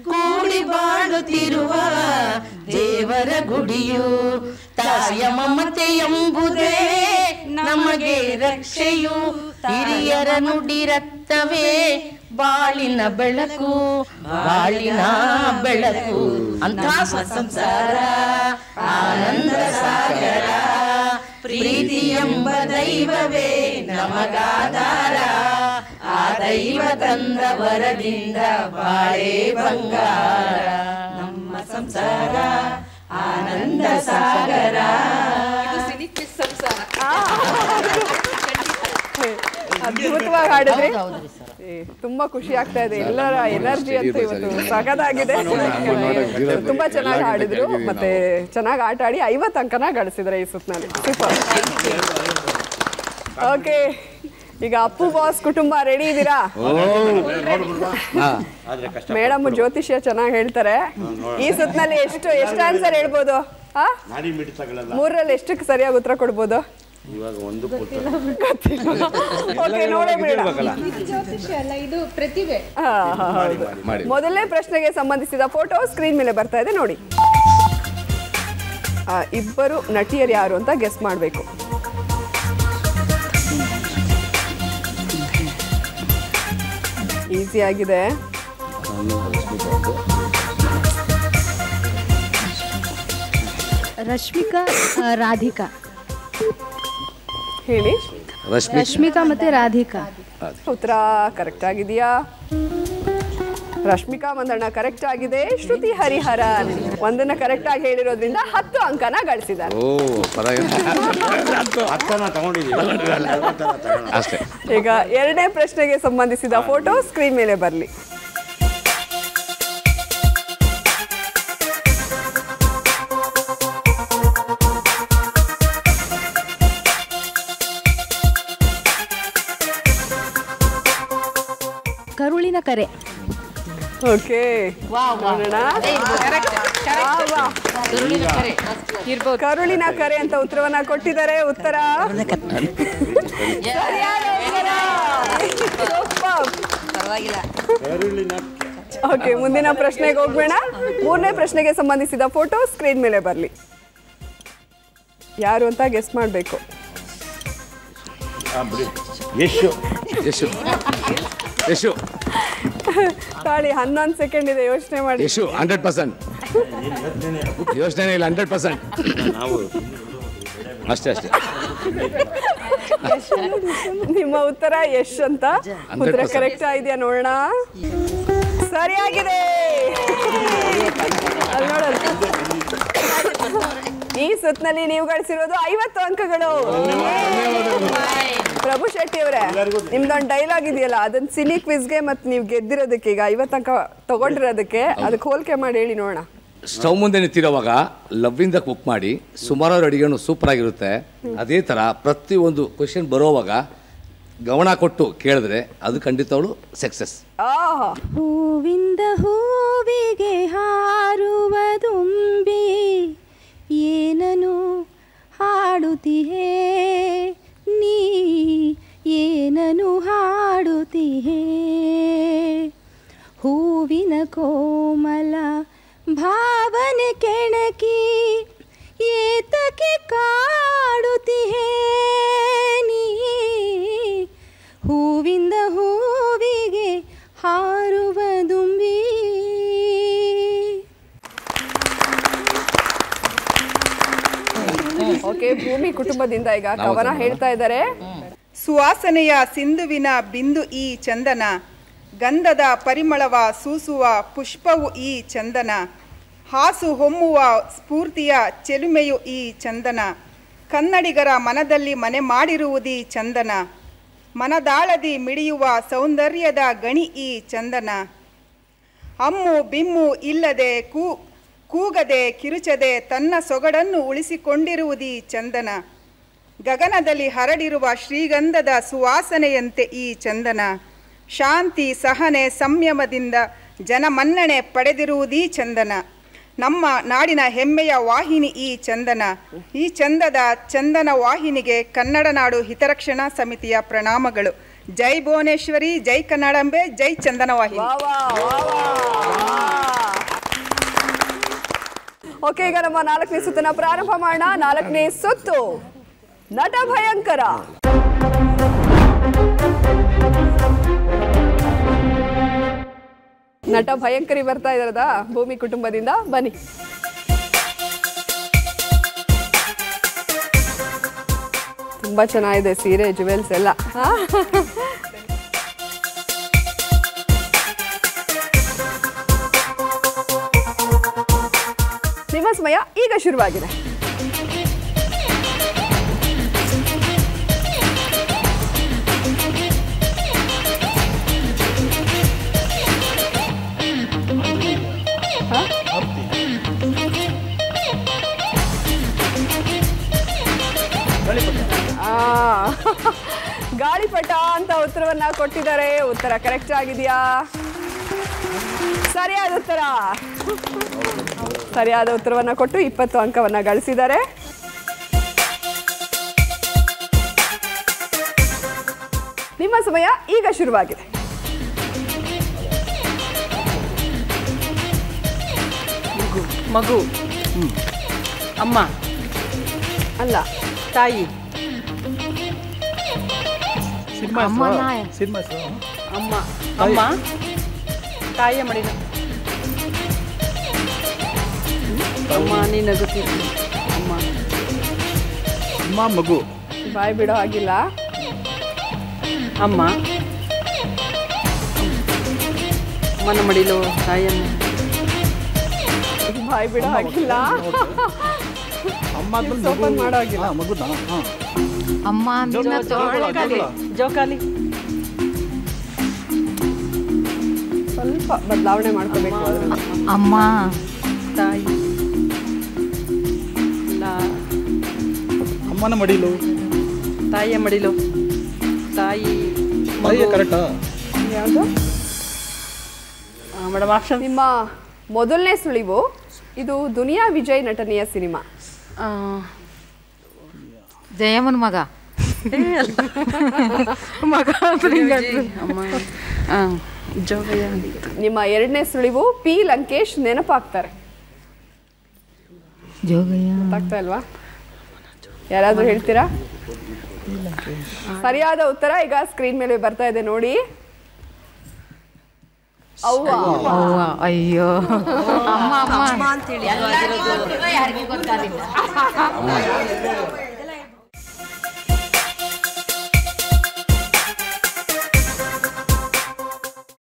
ಕೂಡಿ ಬಾಳುತ್ತಿರುವ ದೇವರ ಗುಡಿಯು ತಾಯ ಮಮತೆ ಎಂಬುದೇ ನಮಗೆ ರಕ್ಷೆಯು ಹಿರಿಯರ ನುಡಿ ರಕ್ತವೇ ಬಾಳಿನ ಬೆಳಕು ಬಾಳಿನ ಬೆಳಕು ಅಂತ ಸಂಸಾರ ಆನಂದ ಸಾಗರ ಪ್ರೀತಿ ಎಂಬ ದೈವವೇ ನಮಗಾಧಾರ ಆ ದೈವ ತಂದ ವರದಿಂದ ಬಾಳೆ ಬಂಗಾರ ನಮ್ಮ ಸಂಸಾರ ಆನಂದ ಸಾಗರ. ಅದ್ಭುತವಾಗಿ ಹಾಡಿದ್ರಿ. ತುಂಬಾ ಖುಷಿ ಆಗ್ತಾ ಇದೆ. ಎಲ್ಲರ ಎನರ್ಜಿ ಅಂತೂ ಇವತ್ತು ಸಗದಾಗಿದೆ. ತುಂಬಾ ಚೆನ್ನಾಗಿ ಹಾಡಿದ್ರು ಮತ್ತೆ ಚೆನ್ನಾಗಿ ಆಟ ಆಡಿ 50 ಅಂಕನ ಗಳಿಸಿದ್ರೆ ಈ ಸುತ್ತಿನಲ್ಲಿ. ಸೂಪರ್. ಓಕೆ, ಈಗ ಅಪ್ಪು ಬಾಸ್ ಕುಟುಂಬ ರೆಡಿ ಇದ್ದೀರಾ? ಮೇಡಮ್ ಜ್ಯೋತಿಷ್ಯ ಚೆನ್ನಾಗಿ ಹೇಳ್ತಾರೆ. ಈ ಸುತ್ತಿನಲ್ಲಿ ಎಷ್ಟು ಆನ್ಸರ್ ಹೇಳ್ಬೋದು? 3ರಲ್ಲಿ ಎಷ್ಟಕ್ಕೆ ಸರಿಯಾಗಿ ಉತ್ತರ ಕೊಡ್ಬೋದು? ಇವಾಗ ಒಂದು ಮೊದಲನೇ ಪ್ರಶ್ನೆಗೆ ಸಂಬಂಧಿಸಿದ ಫೋಟೋ ಸ್ಕ್ರೀನ್ ಮೇಲೆ ಬರ್ತಾ ಇದೆ ನೋಡಿ. ಇಬ್ಬರು ನಟಿಯರು ಯಾರು ಅಂತ ಗೆಸ್ ಮಾಡಬೇಕು. ಈಸಿ ಆಗಿದೆ. ರಶ್ಮಿಕಾ ರಾಧಿಕಾ ಹೇಳಿ. ರಶ್ಮಿಕಾ ಮತ್ತೆ ರಾಧಿಕಾ. ಉತ್ತರ ಕರೆಕ್ಟ್ ಆಗಿದೆಯಾ? ರಶ್ಮಿಕಾ ಮಂದಣ್ಣ ಕರೆಕ್ಟ್ ಆಗಿದೆ. ಶ್ರುತಿ ಹರಿಹರನ್ ಒಂದನ್ನ ಕರೆಕ್ಟ್ ಆಗಿ ಹೇಳಿರೋದ್ರಿಂದ 10 ಅಂಕನ ಗಳಿಸಿದ್ದಾರೆ. ಈಗ ಎರಡನೇ ಪ್ರಶ್ನೆಗೆ ಸಂಬಂಧಿಸಿದ ಫೋಟೋ ಸ್ಕ್ರೀನ್ ಮೇಲೆ ಬರಲಿ. ಕರುಳಿನ ಕರೆ. ಓಕೆ, ಕರುಳಿನ ಕರೆ ಅಂತ ಉತ್ತರವನ್ನ ಕೊಟ್ಟಿದ್ದಾರೆ. ಉತ್ತರ ಓಕೆ, ಮುಂದಿನ ಪ್ರಶ್ನೆಗೆ ಹೋಗ್ಬೇಡ. ಮೂರನೇ ಪ್ರಶ್ನೆಗೆ ಸಂಬಂಧಿಸಿದ ಫೋಟೋ ಸ್ಕ್ರೀನ್ ಮೇಲೆ ಬರಲಿ. ಯಾರು ಅಂತ ಗೆಸ್ ಮಾಡಬೇಕು. ತಾಳಿ 11 ಸೆಕೆಂಡ್ ಇದೆ, ಯೋಚನೆ ಮಾಡಿ. 100% ಯೋಚನೆ ಇಲ್ಲ, 100% ಅಷ್ಟೇ. ನಿಮ್ಮ ಉತ್ತರ ಯಶ್ ಅಂತ. ಉತ್ತರ ಕರೆಕ್ಟ್ ಇದೆಯಾ ನೋಡೋಣ. ಸರಿಯಾಗಿದೆ. ಅಲ್ಲಿ ನೋಡೋಣ. ಈ ಸುತ್ತಿನಲ್ಲಿ ನೀವು ಗಳಿಸಿರೋದು 50 ಅಂಕಗಳು. ಪ್ರಭು ಶೆಟ್ಟಿ ಅವರೇ, ನಿಮ್ದೊಂದು ಡೈಲಾಗ್ ಇದೆಯಲ್ಲ, ಅದನ್ನ ಸಿನಿ ಕ್ವಿಜ್ಗೆ ಮತ್ತೆ ನೀವು ಗೆದ್ದಿರೋದಕ್ಕೆ ಈಗ 50 ಅಂಕ ತಗೊಂಡಿರೋದಕ್ಕೆ ಅದಕ್ಕೆ ಹೋಲಿಕೆ ಮಾಡಿ ಹೇಳಿ ನೋಡೋಣ. ಸ್ಟವ್ ಮುಂದೆ ನಿಂತಿರೋವಾಗ ಲವ್ವಿಂದ ಕುಕ್ ಮಾಡಿ ಸುಮಾರು ಅಡಿಗೆನು ಸೂಪರ್ ಆಗಿರುತ್ತೆ. ಅದೇ ಥರ ಪ್ರತಿಯೊಂದು ಕ್ವೆಶನ್ ಬರೋವಾಗ ಗಮನ ಕೊಟ್ಟು ಕೇಳಿದ್ರೆ ಅದು ಖಂಡಿತವಳು ಸಕ್ಸಸ್. ಹೂವಿಂದ ಹೂವಿಗೆ ಹಾರುವ ದುಂಬಿ ಏನನು ಹಾಡುತ್ತಿಹೇ ನೀ, ಏನನು ಹಾಡುತ್ತಿಹೇ. ಹೂವಿನ ಕೋಮಲ ಭಾವನೆ ಕೆಣಕಿ ಏತಕ್ಕೆ ಕಾಡುತ್ತಿಹೇ ನೀ, ಹೂವಿಂದ ಹೂವಿಗೆ ಹಾರುವ ದುಂಬಿ. ಓಕೆ, ಭೂಮಿ ಕುಟುಂಬದಿಂದ ಈಗ ಕವನ ಹೇಳ್ತಾ ಇದ್ದಾರೆ. ಸುವಾಸನೆಯ ಸಿಂಧುವಿನ ಬಿಂದು ಈ ಚಂದನ, ಗಂಧದ ಪರಿಮಳವ ಸೂಸುವ ಪುಷ್ಪವು ಈ ಚಂದನ, ಹಾಸು ಹೊಮ್ಮುವ ಸ್ಫೂರ್ತಿಯ ಚೆಲುಮೆಯು ಈ ಚಂದನ, ಕನ್ನಡಿಗರ ಮನದಲ್ಲಿ ಮನೆ ಮಾಡಿರುವುದೀ ಚಂದನ, ಮನದಾಳದಿ ಮಿಡಿಯುವ ಸೌಂದರ್ಯದ ಗಣಿ ಈ ಚಂದನ, ಅಮ್ಮು ಬಿಮ್ಮು ಇಲ್ಲದೆ ಕೂಗದೆ ಕಿರುಚದೆ ತನ್ನ ಸೊಗಡನ್ನು ಉಳಿಸಿಕೊಂಡಿರುವುದೀ ಚಂದನ, ಗಗನದಲ್ಲಿ ಹರಡಿರುವ ಶ್ರೀಗಂಧದ ಸುವಾಸನೆಯಂತೆ ಈ ಚಂದನ, ಶಾಂತಿ ಸಹನೆ ಸಂಯಮದಿಂದ ಜನಮನ್ನಣೆ ಪಡೆದಿರುವುದೀ ಚಂದನ, ನಮ್ಮ ನಾಡಿನ ಹೆಮ್ಮೆಯ ವಾಹಿನಿ ಈ ಚಂದನ. ಈ ಚಂದನ ವಾಹಿನಿಗೆ ಕನ್ನಡ ನಾಡು ಹಿತರಕ್ಷಣಾ ಸಮಿತಿಯ ಪ್ರಣಾಮಗಳು. ಜೈ ಭುವನೇಶ್ವರಿ, ಜೈ ಕನ್ನಡಾಂಬೆ, ಜೈ ಚಂದನ ವಾಹಿನಿ. ಓಕೆ, ಈಗ ನಮ್ಮ 4ನೇ ಸುತ್ತನ್ನ ಪ್ರಾರಂಭ ಮಾಡೋಣ. 4ನೇ ಸುತ್ತು ನಟ ಭಯಂಕರ. ನಟ ಭಯಂಕರಿ ಬರ್ತಾ ಇದಾರದ ಭೂಮಿ ಕುಟುಂಬದಿಂದ. ಬನ್ನಿ. ತುಂಬಾ ಚೆನ್ನಾಗಿದೆ ಸೀರೆ, ಜುವೆಲ್ಸ್ ಎಲ್ಲ. ನಿಮ್ಮ ಸಮಯ ಈಗ ಶುರುವಾಗಿದೆ. ಗಾಳಿಪಟ ಅಂತ ಉತ್ತರವನ್ನ ಕೊಟ್ಟಿದ್ದಾರೆ. ಉತ್ತರ ಕರೆಕ್ಟ್ ಆಗಿದೆಯಾ? ಸರಿಯಾದ ಉತ್ತರ. ಸರಿಯಾದ ಉತ್ತರವನ್ನ ಕೊಟ್ಟು 20 ಅಂಕವನ್ನ ಗಳಿಸಿದ್ದಾರೆ. ನಿಮ್ಮ ಸಮಯ ಈಗ ಶುರುವಾಗಿದೆ. ಮಗು, ಅಮ್ಮ, ಅಲ್ಲ, ತಾಯಿ, ಅಮ್ಮ, ಅಮ್ಮ, ತಾಯಿಯ ಮಡಿಲ. ಅಮ್ಮ, ನೀ ನಗುತ್ತೀನಿ. ಅಮ್ಮ ಮಗು. ಬಾಯ್ ಬಿಡೋ ಆಗಿಲ್ಲ. ಅಮ್ಮ, ಅಮ್ಮನ ಮಡಿಲು ತಾಯಿಯಮ್ಮ. ಬಾಯ್ ಬಿಡೋ ಆಗಿಲ್ಲ. ಅಮ್ಮ ಓಪನ್ ಮಾಡೋ ಆಗಿಲ್ಲ. ಮಗುನ ಅಮ್ಮ ಜೋಕಾಲಿ. ಸ್ವಲ್ಪ ಬದಲಾವಣೆ ಮಾಡ್ಕೋಬೇಕು. ಅಮ್ಮ, ತಾಯಿ, ಅಮ್ಮನ ಮಡಿಲು. ತಾಯಿಯ ಮಡಿಲು. ತಾಯಿ ಕರೆಕ್ಟಾ? ಯಾವುದು ಮೇಡಮ್ ಆಪ್ಷನ್? ನಿಮ್ಮ ಮೊದಲನೇ ಸುಳಿವು ಇದು ದುನಿಯಾ ವಿಜಯ್ ನಟನೆಯ ಸಿನಿಮಾ. ಜಯಮ್ಮನ ಮಗ. ಜೋಗಯ್ಯ. ನಿಮ್ಮ ಎರಡನೇ ಸುಳಿವು ಪಿ ಲಂಕೇಶ್ ನೆನಪಾಗ್ತಾರೆ. ಗೊತ್ತಾಗ್ತಾ ಇಲ್ವಾ? ಯಾರಾದ್ರೂ ಹೇಳ್ತೀರಾ? ಸರಿಯಾದ ಉತ್ತರ ಈಗ ಸ್ಕ್ರೀನ್ ಮೇಲೆ ಬರ್ತಾ ಇದೆ ನೋಡಿ. ಅವ್ವ. ಅಯ್ಯೋ, ಅಮ್ಮ ಅಂತೇಳಿ ಯಾರಿಗೂ ಗೊತ್ತಾಗಿಲ್ಲ.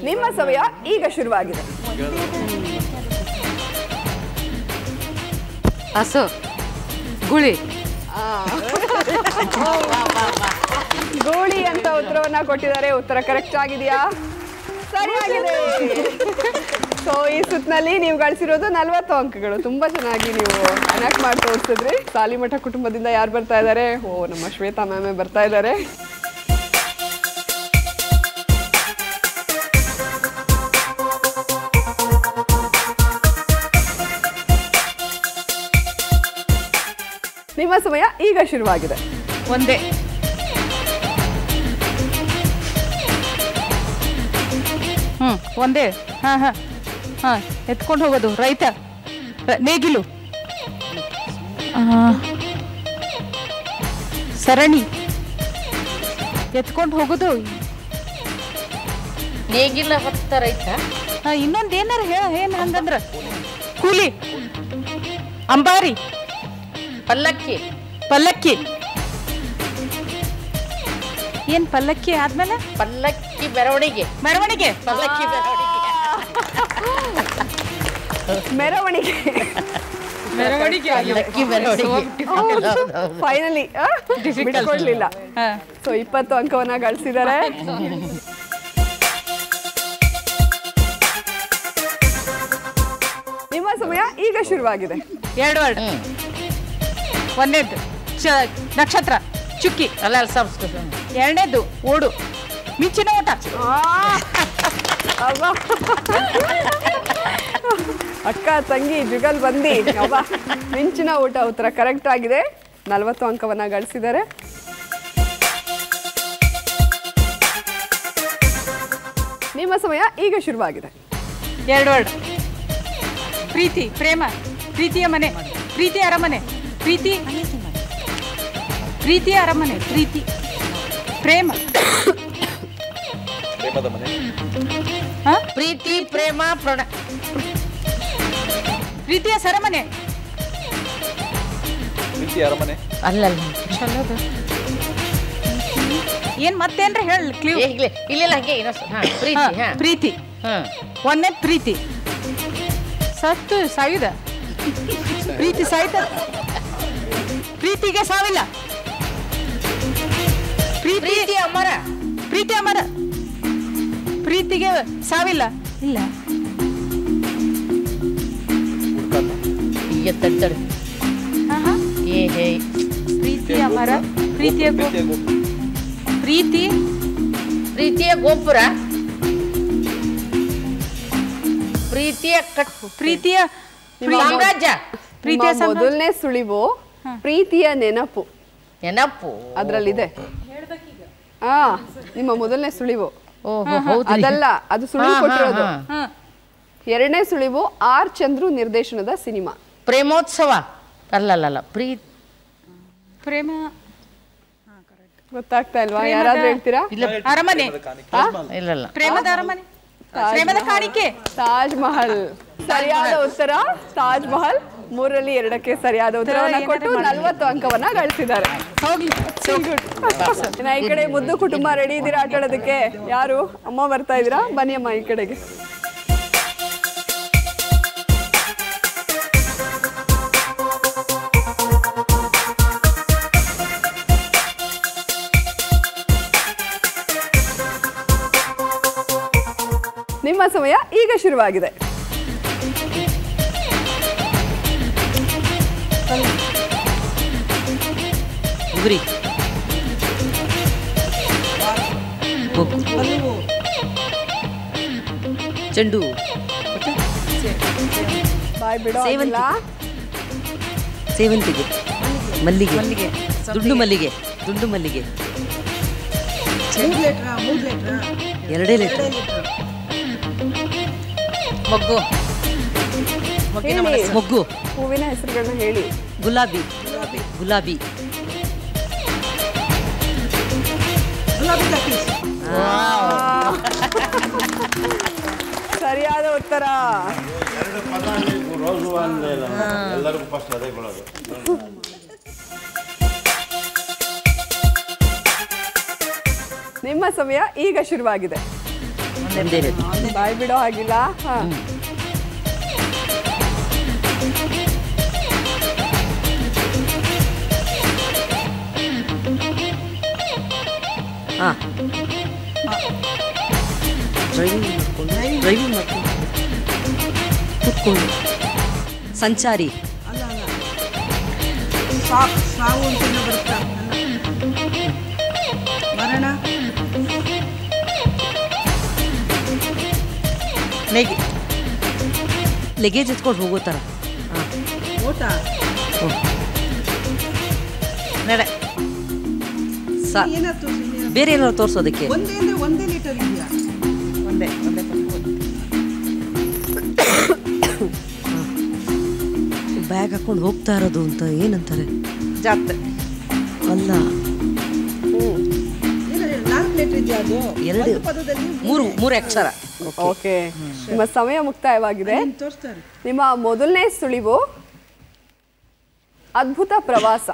ನಿಮ್ಮ ಸಮಯ ಈಗ ಶುರುವಾಗಿದೆ. ಹಸು, ಗುಳಿ. ಗೋಳಿ ಅಂತ ಉತ್ತರವನ್ನ ಕೊಟ್ಟಿದ್ದಾರೆ. ಉತ್ತರ ಕರೆಕ್ಟ್ ಆಗಿದೆಯಾ? ಸರಿಯಾಗಿದೆ. ಸೊ ಈ ಸುತ್ತಿನಲ್ಲಿ ನೀವು ಗಳಿಸಿರೋದು 40 ಅಂಕಗಳು. ತುಂಬಾ ಚೆನ್ನಾಗಿ ನೀವು ಅನಾಕ್ ಮಾಡಿ ತೋರಿಸಿದ್ರಿ. ಸಾಲಿಮಠ ಕುಟುಂಬದಿಂದ ಯಾರು ಬರ್ತಾ ಇದ್ದಾರೆ? ನಮ್ಮ ಶ್ವೇತಾ ಮ್ಯಾಮೇ ಬರ್ತಾ ಇದ್ದಾರೆ. ನಿಮ್ಮ ಸಮಯ ಈಗ ಶುರುವಾಗಿದೆ. ಒಂದೇ. ಒಂದೇ. ಎತ್ಕೊಂಡು ಹೋಗೋದು ರೈತ. ನೇಗಿಲು. ಸರಣಿ. ಎತ್ಕೊಂಡು ಹೋಗೋದು ನೇಗಿಲ ಹೊತ್ತ ರೈತ. ಇನ್ನೊಂದು ಏನಾರ ಏನು ಹಂಗಂದ್ರ ಕೂಲಿ. ಅಂಬಾರಿ. ಪಲ್ಲಕ್ಕಿ. ಪಲ್ಲಕ್ಕಿ. ಏನ್ ಪಲ್ಲಕ್ಕಿ ಆದ್ಮೇಲೆ? ಪಲ್ಲಕ್ಕಿ ಮೆರವಣಿಗೆ. ಮೆರವಣಿಗೆ. ಪಲ್ಲಕ್ಕಿ ಮೆರವಣಿಗೆ. ಮೆರವಣಿಗೆ. ಪಲ್ಲಕ್ಕಿ ಮೆರವಣಿಗೆ. ಫೈನಲಿ ಬಿಟ್ಕೊಡ್ಲಿಲ್ಲ. ಸೊ 20 ಅಂಕವನ್ನ ಗಳಿಸಿದ್ದಾರೆ. ನಿಮ್ಮ ಸಮಯ ಈಗ ಶುರುವಾಗಿದೆ. 2 ವರ್ಡ್. ಒಂದೇದ್ದು ನಕ್ಷತ್ರ, ಚುಕ್ಕಿ. ಅಲ್ಲ ಸಂಸ್ಕೃತ. ಎರಡನೇದು ಓಡು, ಮಿಂಚಿನ ಓಟ. ಅಕ್ಕ ತಂಗಿ ಜುಗಲ್ ಬಂದಿ. ಮಿಂಚಿನ ಊಟ ಉತ್ತರ ಕರೆಕ್ಟ್ ಆಗಿದೆ. 40 ಅಂಕವನ್ನ ಗಳಿಸಿದ್ದಾರೆ. ನಿಮ್ಮ ಸಮಯ ಈಗ ಶುರುವಾಗಿದೆ. 2 ವರ್ಡ್. ಪ್ರೀತಿ, ಪ್ರೇಮ, ಪ್ರೀತಿಯ ಮನೆ, ಪ್ರೀತಿಯ ಅರಮನೆ, ಪ್ರೀತಿ, ಪ್ರೀತಿಯ ಅರಮನೆ, ಪ್ರೀತಿ, ಪ್ರೇಮ. ಪ್ರೀತಿ, ಪ್ರೇಮ, ಪ್ರೀತಿಯ ಸರಮನೆ. ಅಲ್ಲಲ್ಲ. ಏನ್ ಮತ್ತೇನ್ರ ಹೇಳ ಕ್ಲೀವ್. ಇಲ್ಲ ಹಂಗೆ ಪ್ರೀತಿ. ಒಂದೇ ಪ್ರೀತಿ. ಸತ್ತು ಸಾವಿದ. ಪ್ರೀತಿ ಸಾಯ್ತ. ಪ್ರೀತಿಗೆ ಸಾವಿಲ್ಲ. ಪ್ರೀತಿ ಅಮರ. ಪ್ರೀತಿ ಅಮರ. ಪ್ರೀತಿಗೆ ಸಾವಿಲ್ಲ. ಇಲ್ಲ. ತಡ್ತಡೆ. ಪ್ರೀತಿ ಅಮರ. ಪ್ರೀತಿಯ ಪ್ರೀತಿ ಪ್ರೀತಿಯ ಗೋಪುರ, ಪ್ರೀತಿಯ ಪ್ರೀತಿಯ ಸಾಮ್ರಾಜ್ಯ, ಪ್ರೀತಿಯ ಮೊದಲನೇ ಸುಳಿವು ಪ್ರೀತಿಯ ನೆನಪು. ನೆನಪು ಅದ್ರಲ್ಲಿದೆ. ನಿಮ್ಮ ಮೊದಲನೇ ಸುಳಿವು ಓಹೋ ಅದಲ್ಲ, ಅದು ಸುಳಿವು ಕೊಟ್ಟಿರೋದು. ಎರಡನೇ ಸುಳಿವು ಆರ್ ಚಂದ್ರು ನಿರ್ದೇಶನದ ಸಿನಿಮಾ. ಪ್ರೇಮೋತ್ಸವ ಅಲ್ಲಲ್ಲ ಪ್ರೇಮ ಗೊತ್ತಾಗ್ತಾ ಇಲ್ವಾ? ಯಾರಾದ್ರೂ ಹೇಳ್ತೀರಾ? ಅರಮನೆ, ಇಲ್ಲ ಪ್ರೇಮದ ಅರಮನೆ, ಪ್ರೇಮದ ಕಾಣಿಕೆ, ತಾಜ್ ಮಹಲ್. ಸರಿಯಾದ ಉತ್ತರ ತಾಜ್ ಮಹಲ್. 3ರಲ್ಲಿ 2ಕ್ಕೆ ಸರಿಯಾದ ಉತ್ತರವನ್ನ ಕೊಟ್ಟು 40 ಅಂಕವನ್ನ ಗಳಿಸಿದ್ದಾರೆ. ಈ ಕಡೆ ಮುದ್ದು ಕುಟುಂಬ ರೆಡಿ ಇದ್ದೀರಾ ಆಟ ಆಡೋದಕ್ಕೆ? ಯಾರು ಅಮ್ಮ ಬರ್ತಾ ಇದ್ದೀರಾ? ಬನ್ನಿ ಅಮ್ಮ ಈ ಕಡೆಗೆ. ನಿಮ್ಮ ಸಮಯ ಈಗ ಶುರುವಾಗಿದೆ. ಗುರಿ ಚೆಂಡು ಬಾಯ್ ಬಿಡೋ. ಸೇವಂತಿಗೆ, ಮಲ್ಲಿಗೆ, ದುಂಡು ಮಲ್ಲಿಗೆ, ದುಂಡು ಮಲ್ಲಿಗೆ, 2 ಲೀಟರ್, ಮೊಗ್ಗು, ಮೊಗ್ಗು, ಹೂವಿನ ಹೆಸರುಗಳನ್ನ ಹೇಳಿ. ಗುಲಾಬಿ, ಗುಲಾಬಿ, ಸರಿಯಾದ ಉತ್ತರ. ಎಲ್ಲರಿಗೂ ಫಸ್ಟ್ ಅದೇ ಕೊಡೋದು. ನಿಮ್ಮ ಸಮಯ ಈಗ ಶುರುವಾಗಿದೆ. ಬಾಯ್ ಬಿಡೋ ಹಾಗಿಲ್ಲ. ಡ್ರೈವಿಂಗ್ ಕೂತ್ಕೊಂಡು ಸಂಚಾರಿ, ಸಾವು ಅಂತ ಬರುತ್ತಾ ಮರಣ, ಲಗೇಜ್ ಎತ್ಕೊಂಡು ಹೋಗೋ ಥರ. ಓಟ, ನಡೆ ಬೇರೆ ಏನಾದ್ರು ತೋರಿಸೋದಕ್ಕೆ. ಒಂದೇ ಲೀಟರ್ ಇದೆಯಾ? ಒಂದೇ ಬ್ಯಾಗ್ ಹಾಕೊಂಡು ಹೋಗ್ತಾ ಇರೋದು ಅಂತ ಏನಂತಾರೆ? ಜಾತ್ರೆ ಅಲ್ಲ, 4 ಲೀಟರ್ ಇದೆಯಾ? ಅದು 2 ಪದದಲ್ಲಿ 3 ಅಕ್ಷರ. ಓಕೆ, ನಿಮ್ಮ ಸಮಯ ಮುಕ್ತಾಯವಾಗಿದೆ. ನಿಮ್ಮ ಮೊದಲನೇ ಸುಳಿವು ಅದ್ಭುತ ಪ್ರವಾಸ.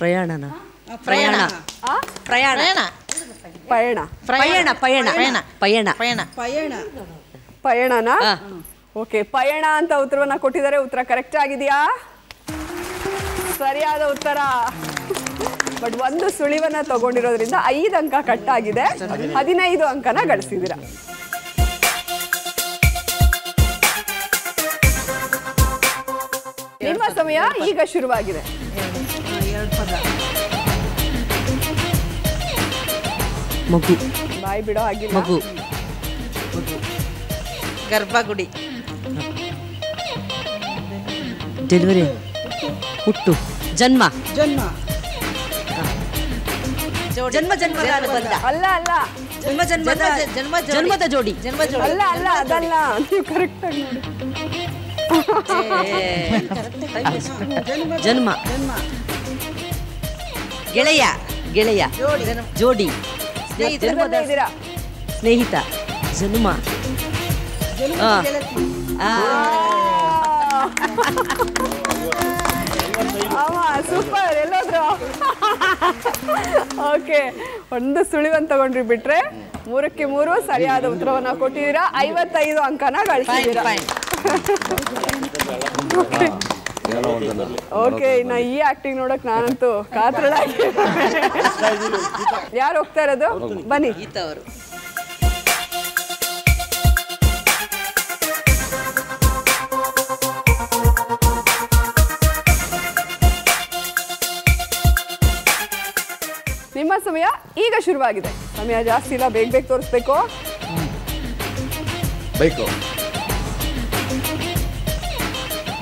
ಪ್ರಯಾಣನ ಪ್ರಯಾಣ ಪ್ರಯಾಣ ಪಯಣ ಪಯಣ ಪಯಣ ಪಯಣ ಪಯಣ ಪಯಣನಾ? ಓಕೆ, ಪಯಣ ಅಂತ ಉತ್ತರವನ್ನ ಕೊಟ್ಟಿದ್ದಾರೆ. ಉತ್ತರ ಕರೆಕ್ಟ್ ಆಗಿದೆಯಾ? ಸರಿಯಾದ ಉತ್ತರ. ಬಟ್ ಒಂದು ಸುಳಿವನ್ನ ತಗೊಂಡಿರೋದ್ರಿಂದ 5 ಅಂಕ ಕಟ್ ಆಗಿದೆ. 15 ಅಂಕನ ಗಳಿಸಿದ್ದೀರಾ. ನಿಮ್ಮ ಸಮಯ ಈಗ ಶುರುವಾಗಿದೆ. 2 ಪದ. ಮಗು, ಬಾಯ್ ಬಿಡೋ ಹಾಗಿಲ್ಲ. ಮಗು, ಗರ್ಭಗುಡಿ, ಡೆಲಿವರಿ, ಹುಟ್ಟು, ಜನ್ಮ, ಜನ್ಮ, ಜನ್ಮ ಜನ್ಮದ ಬಂದ, ಅಲ್ಲ ಅಲ್ಲ, ಜನ್ಮ ಜನ್ಮದ ಜನ್ಮದ ಜೋಡಿ, ಅಲ್ಲ ಅಲ್ಲ, ಅದಲ್ಲ. ನೀವು ಕರೆಕ್ಟ್ ಆಗಿ ನೋಡಿ. ಜನ್ಮ, ಗೆಳೆಯ, ಗೆಳೆಯ, ಜೋಡಿ, ಇದ್ದೀರಾ? ಸ್ನೇಹಿತ, ಜನ್ಮ, ಸೂಪರ್. ಎಲ್ಲೋದ್ರು? ಓಕೆ, ಒಂದು ಸುಳಿವನ್ನ ತಗೊಂಡ್ರಿ ಬಿಟ್ರೆ 3ಕ್ಕೆ 3 ಸರಿಯಾದ ಉತ್ತರವನ್ನ ಕೊಟ್ಟಿದ್ದೀರಾ. 55 ಅಂಕನ ಗಳಿಸಿದ್ದೀರಾ. ಓಕೆ, ಇನ್ನ ಈ ಆಕ್ಟಿಂಗ್ ನೋಡಕ್ ನಾನಂತೂ ಕಾತರಳಾಗಿ. ಯಾರು ಹೋಗ್ತಾ ಇರೋದು? ಬನ್ನಿ. ನಿಮ್ಮ ಸಮಯ ಈಗ ಶುರುವಾಗಿದೆ. ಸಮಯ ಜಾಸ್ತಿ ಇಲ್ಲ, ಬೇಗ ಬೇಗ ತೋರಿಸ್ಬೇಕು. ಬೈಕು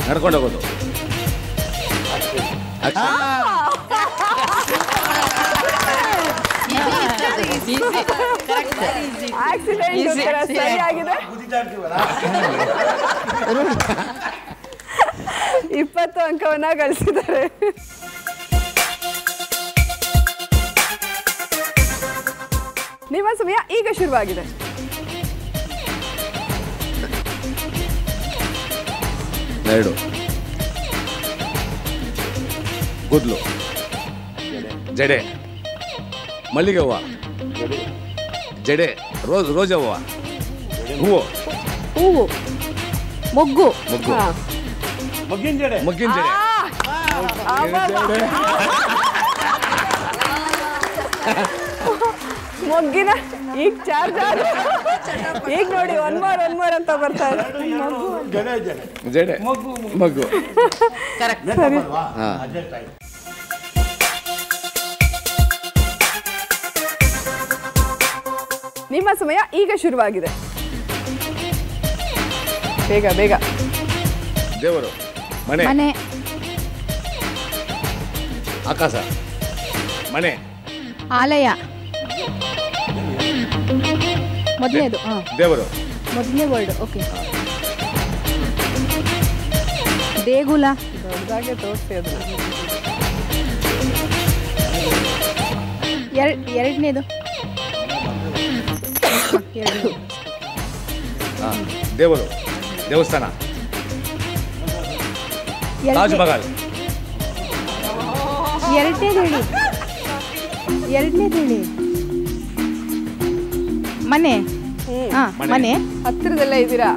ನಡ್ಕೊಂಡು ಹೋಗೋದು. ಆಕ್ಸಿಡೆಂಟ್ ಸರಿಯಾಗಿದೆ. 20 ಅಂಕವನ್ನ ಗಳಿಸಿದ್ದಾರೆ. ನಿಮ್ಮ ಸಮಯ ಈಗ ಶುರುವಾಗಿದೆ. ಎರಡು ಗುದ್ಲು, ಜಡೆ, ಮಲ್ಲಿಗೆ ಹೂವು, ಜಡೆ, ರೋಜ ಹೂವು, ಹೂವು, ಹೂವು, ಮೊಗ್ಗು, ಮೊಗ್ಗು, ಮಗ್ಗಿನ ಜಡೆ, ಮಗ್ಗಿನ ಜಡೆ, ಮೊಗ್ಗಿನ ಈಗ ಚಾರ್ಜ್ ಈಗ ನೋಡಿ ಒನ್ ಮೋರ್ ಅಂತ ಬರ್ತಾ ಇದೆ. ಜಡೆ, ಮಗ್ಗು. ಸರಿ. ನಿಮ್ಮ ಸಮಯ ಈಗ ಶುರುವಾಗಿದೆ. ಬೇಗ ಬೇಗ. ದೇವರು, ಮನೆ, ಮನೆ, ಆಕಾಶ, ಮನೆ, ಆಲಯ, ಮೊದಲನೇದು ದೇವರು, ಮೊದಲನೇ ವರ್ಡ್. ಓಕೆ. ದೇಗುಲ, ದೊಡ್ಡದಾಗೆ ತೋರಿಸಿ ಅದನ್ನ. ಎರಡನೇದು ದೇವರು, ದೇವಸ್ಥಾನ, ತಾಜ್ ಮಹಲ್, ಎರಡನೇದು ಹೇಳಿ. ಮನೆ, ಮನೆ, ಹತ್ತಿರದಲ್ಲೇ ಇದ್ದೀರಾ.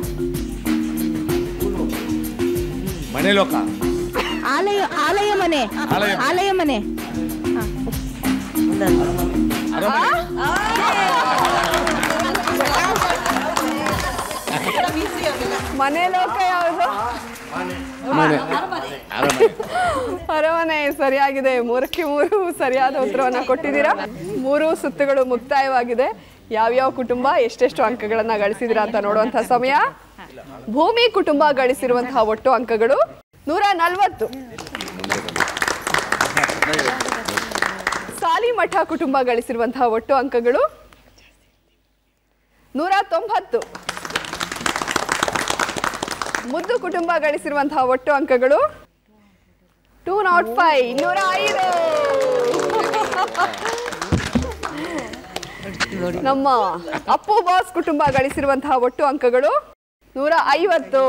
ಮನೆ ಲೋಕ, ಆಲಯ ಮನೆ, ಆಲಯ ಮನೆ, ಮನೆ ಲೋಕ ಯಾವುದು? ಅರಮನೆ ಸರಿಯಾಗಿದೆ. 3ಕ್ಕೆ 3 ಸರಿಯಾದ ಉತ್ತರವನ್ನ ಕೊಟ್ಟಿದ್ದೀರಾ. 3 ಸುತ್ತುಗಳು ಮುಕ್ತಾಯವಾಗಿದೆ. ಯಾವ್ಯಾವ ಕುಟುಂಬ ಎಷ್ಟೆಷ್ಟು ಅಂಕಗಳನ್ನ ಗಳಿಸಿದಿರಾ ಅಂತ ನೋಡುವಂತಹ ಸಮಯ. ಭೂಮಿ ಕುಟುಂಬ ಗಳಿಸಿರುವಂತಹ ಒಟ್ಟು ಅಂಕಗಳು 140. ಸಾಲಿಮಠ ಕುಟುಂಬ ಗಳಿಸಿರುವಂತಹ ಒಟ್ಟು ಅಂಕಗಳು 190. ಮುದ್ದು ಕುಟುಂಬ ಗಳಿಸಿರುವಂತಹ ಒಟ್ಟು ಅಂಕಗಳು 205. 205. ನಮ್ಮ ಅಪ್ಪು ಬಾಸ್ ಕುಟುಂಬ ಗಳಿಸಿರುವಂತಹ ಒಟ್ಟು ಅಂಕಗಳು 150.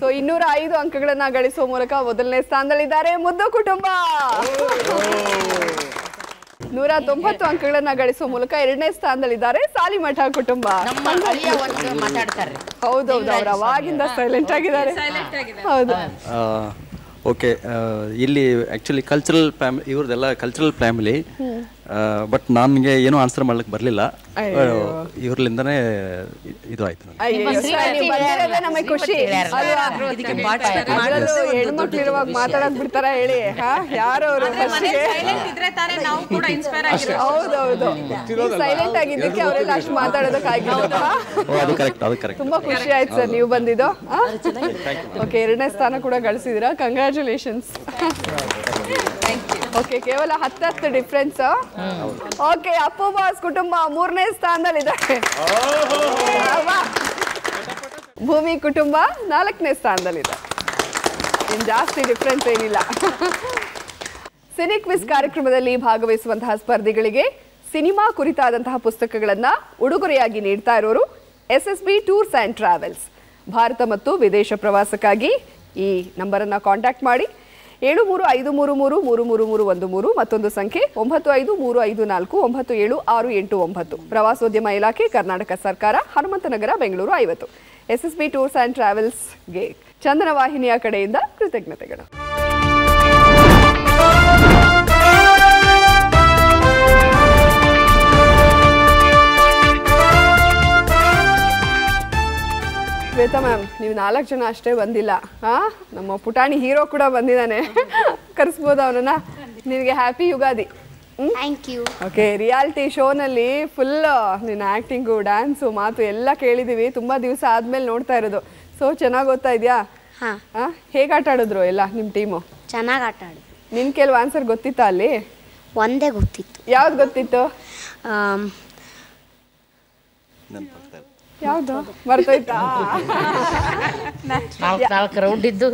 ಸೊ 205 ಅಂಕಗಳನ್ನ ಗಳಿಸುವ ಮೂಲಕ ಮೊದಲನೇ ಸ್ಥಾನದಲ್ಲಿದ್ದಾರೆ ಮುದ್ದು ಕುಟುಂಬ. 190 ಅಂಕಗಳನ್ನ ಗಳಿಸುವ ಮೂಲಕ 2ನೇ ಸ್ಥಾನದಲ್ಲಿದ್ದಾರೆ ಸಾಲಿಮಠ ಕುಟುಂಬ. ಹೌದೌದು, ಅವ್ರು ಅವಾಗಿಂದ ಸೈಲೆಂಟ್ ಆಗಿದ್ದಾರೆ. ಹೌದು. ಓಕೆ, ಇಲ್ಲಿ ಆ್ಯಕ್ಚುಲಿ ಕಲ್ಚರಲ್ ಇವ್ರದ್ದೆಲ್ಲ ಕಲ್ಚರಲ್ ಫ್ಯಾಮಿಲಿ. ಬಟ್ ನನಗೆ ಏನೂ ಆನ್ಸರ್ ಮಾಡ್ಲಿಕ್ಕೆ ಬರಲಿಲ್ಲ. ಇವ್ರಲಿಂದನೇ ಇದು ಆಯ್ತು. ನಮಗೆ ಖುಷಿ. ಹೆಣ್ಮಕ್ಳು ಇರುವಾಗ ಮಾತಾಡಕ್ ಬಿಡ್ತಾರ ಹೇಳಿ? ಯಾರವರು? ಹೌದೌದು, ಸೈಲೆಂಟ್ ಆಗಿದ್ದಕ್ಕೆ ಅವರೆಲ್ಲ ಅಷ್ಟು ಮಾತಾಡೋದಕ್ಕಾಗಿದ್ದು. ತುಂಬಾ ಖುಷಿ ಆಯ್ತು ಸರ್ ನೀವು ಬಂದಿದ್ದು. ಓಕೆ, 2ನೇ ಸ್ಥಾನ ಕೂಡ ಗಳಿಸಿದಿರಾ. ಕಂಗ್ರ್ಯಾಚುಲೇಷನ್ಸ್. ಓಕೆ, ಕೇವಲ 10 ಡಿಫ್ರೆನ್ಸ್. ಓಕೆ, ಅಪ್ಪು ಬಾಸ್ ಕುಟುಂಬ 3ನೇ ಸ್ಥಾನದಲ್ಲಿದ್ದಾರೆ. ಭೂಮಿ ಕುಟುಂಬ 4ನೇ ಸ್ಥಾನದಲ್ಲಿದೆ. ಇನ್ನು ಜಾಸ್ತಿ ಡಿಫ್ರೆನ್ಸ್ ಏನಿಲ್ಲ. ಸಿನಿ ಕ್ವಿಜ್ ಕಾರ್ಯಕ್ರಮದಲ್ಲಿ ಭಾಗವಹಿಸುವಂತಹ ಸ್ಪರ್ಧಿಗಳಿಗೆ ಸಿನಿಮಾ ಕುರಿತಾದಂತಹ ಪುಸ್ತಕಗಳನ್ನ ಉಡುಗೊರೆಯಾಗಿ ನೀಡ್ತಾ ಇರೋರು SSB tours and travels. Bharat ಮತ್ತು ವಿದೇಶ ಪ್ರವಾಸಕ್ಕಾಗಿ ಈ ನಂಬರನ್ನು ಕಾಂಟ್ಯಾಕ್ಟ್ ಮಾಡಿ. 7353333313 ಮತ್ತೊಂದು ಸಂಖ್ಯೆ 9535497689. ಪ್ರವಾಸೋದ್ಯಮ ಇಲಾಖೆ, ಕರ್ನಾಟಕ ಸರ್ಕಾರ, Hanumanthanagar, Bengaluru 50. SSB tours and ಟ್ರಾವೆಲ್ಸ್ಗೆ ಚಂದನ ವಾಹಿನಿಯ ಕಡೆಯಿಂದ ಕೃತಜ್ಞತೆಗಳು. ಶ್ವೇತಾ ಮ್ಯಾಮ್, ನೀವು 4 ಜನ ಅಷ್ಟೇ ಬಂದಿಲ್ಲ. ನಮ್ಮ ಪುಟಾಣಿ ಹೀರೋ ಕೂಡ ಬಂದಿದ್ದಾನೆ. ಕರೆಸ್ಬೋದ ಅವನನ್ನ? ನಿನಗೆ happy Ugadi. Thank you. Okay, reality ಶೋನಲ್ಲಿ ಫುಲ್ ನಿನ್ನ ಆ್ಯಕ್ಟಿಂಗು, ಡ್ಯಾನ್ಸು, ಮಾತು ಎಲ್ಲ ಕೇಳಿದ್ದೀವಿ. ತುಂಬ ದಿವಸ ಆದಮೇಲೆ ನೋಡ್ತಾ ಇರೋದು. ಸೊ ಚೆನ್ನಾಗಿ ಓದ್ತಾ ಇದೆಯಾ? ಹಾಂ. ಹೇಗೆ ಆಟ ಆಡಿದ್ರು ಎಲ್ಲ ನಿಮ್ಮ ಟೀಮು? ಚೆನ್ನಾಗಿ ಆಟ ಆಡಿದ್ರು. ನಿನ್ನ ಕೆಲವು ಆನ್ಸರ್ ಗೊತ್ತಿತ್ತಾ ಅಲ್ಲಿ? ಒಂದೇ ಗೊತ್ತಿತ್ತು. ಯಾವ್ದು ಗೊತ್ತಿತ್ತು? ಯಾವುದು ಮರ್ತೋಯ್ತಾ? 4 ರೌಂಡ್ ಇದ್ದು.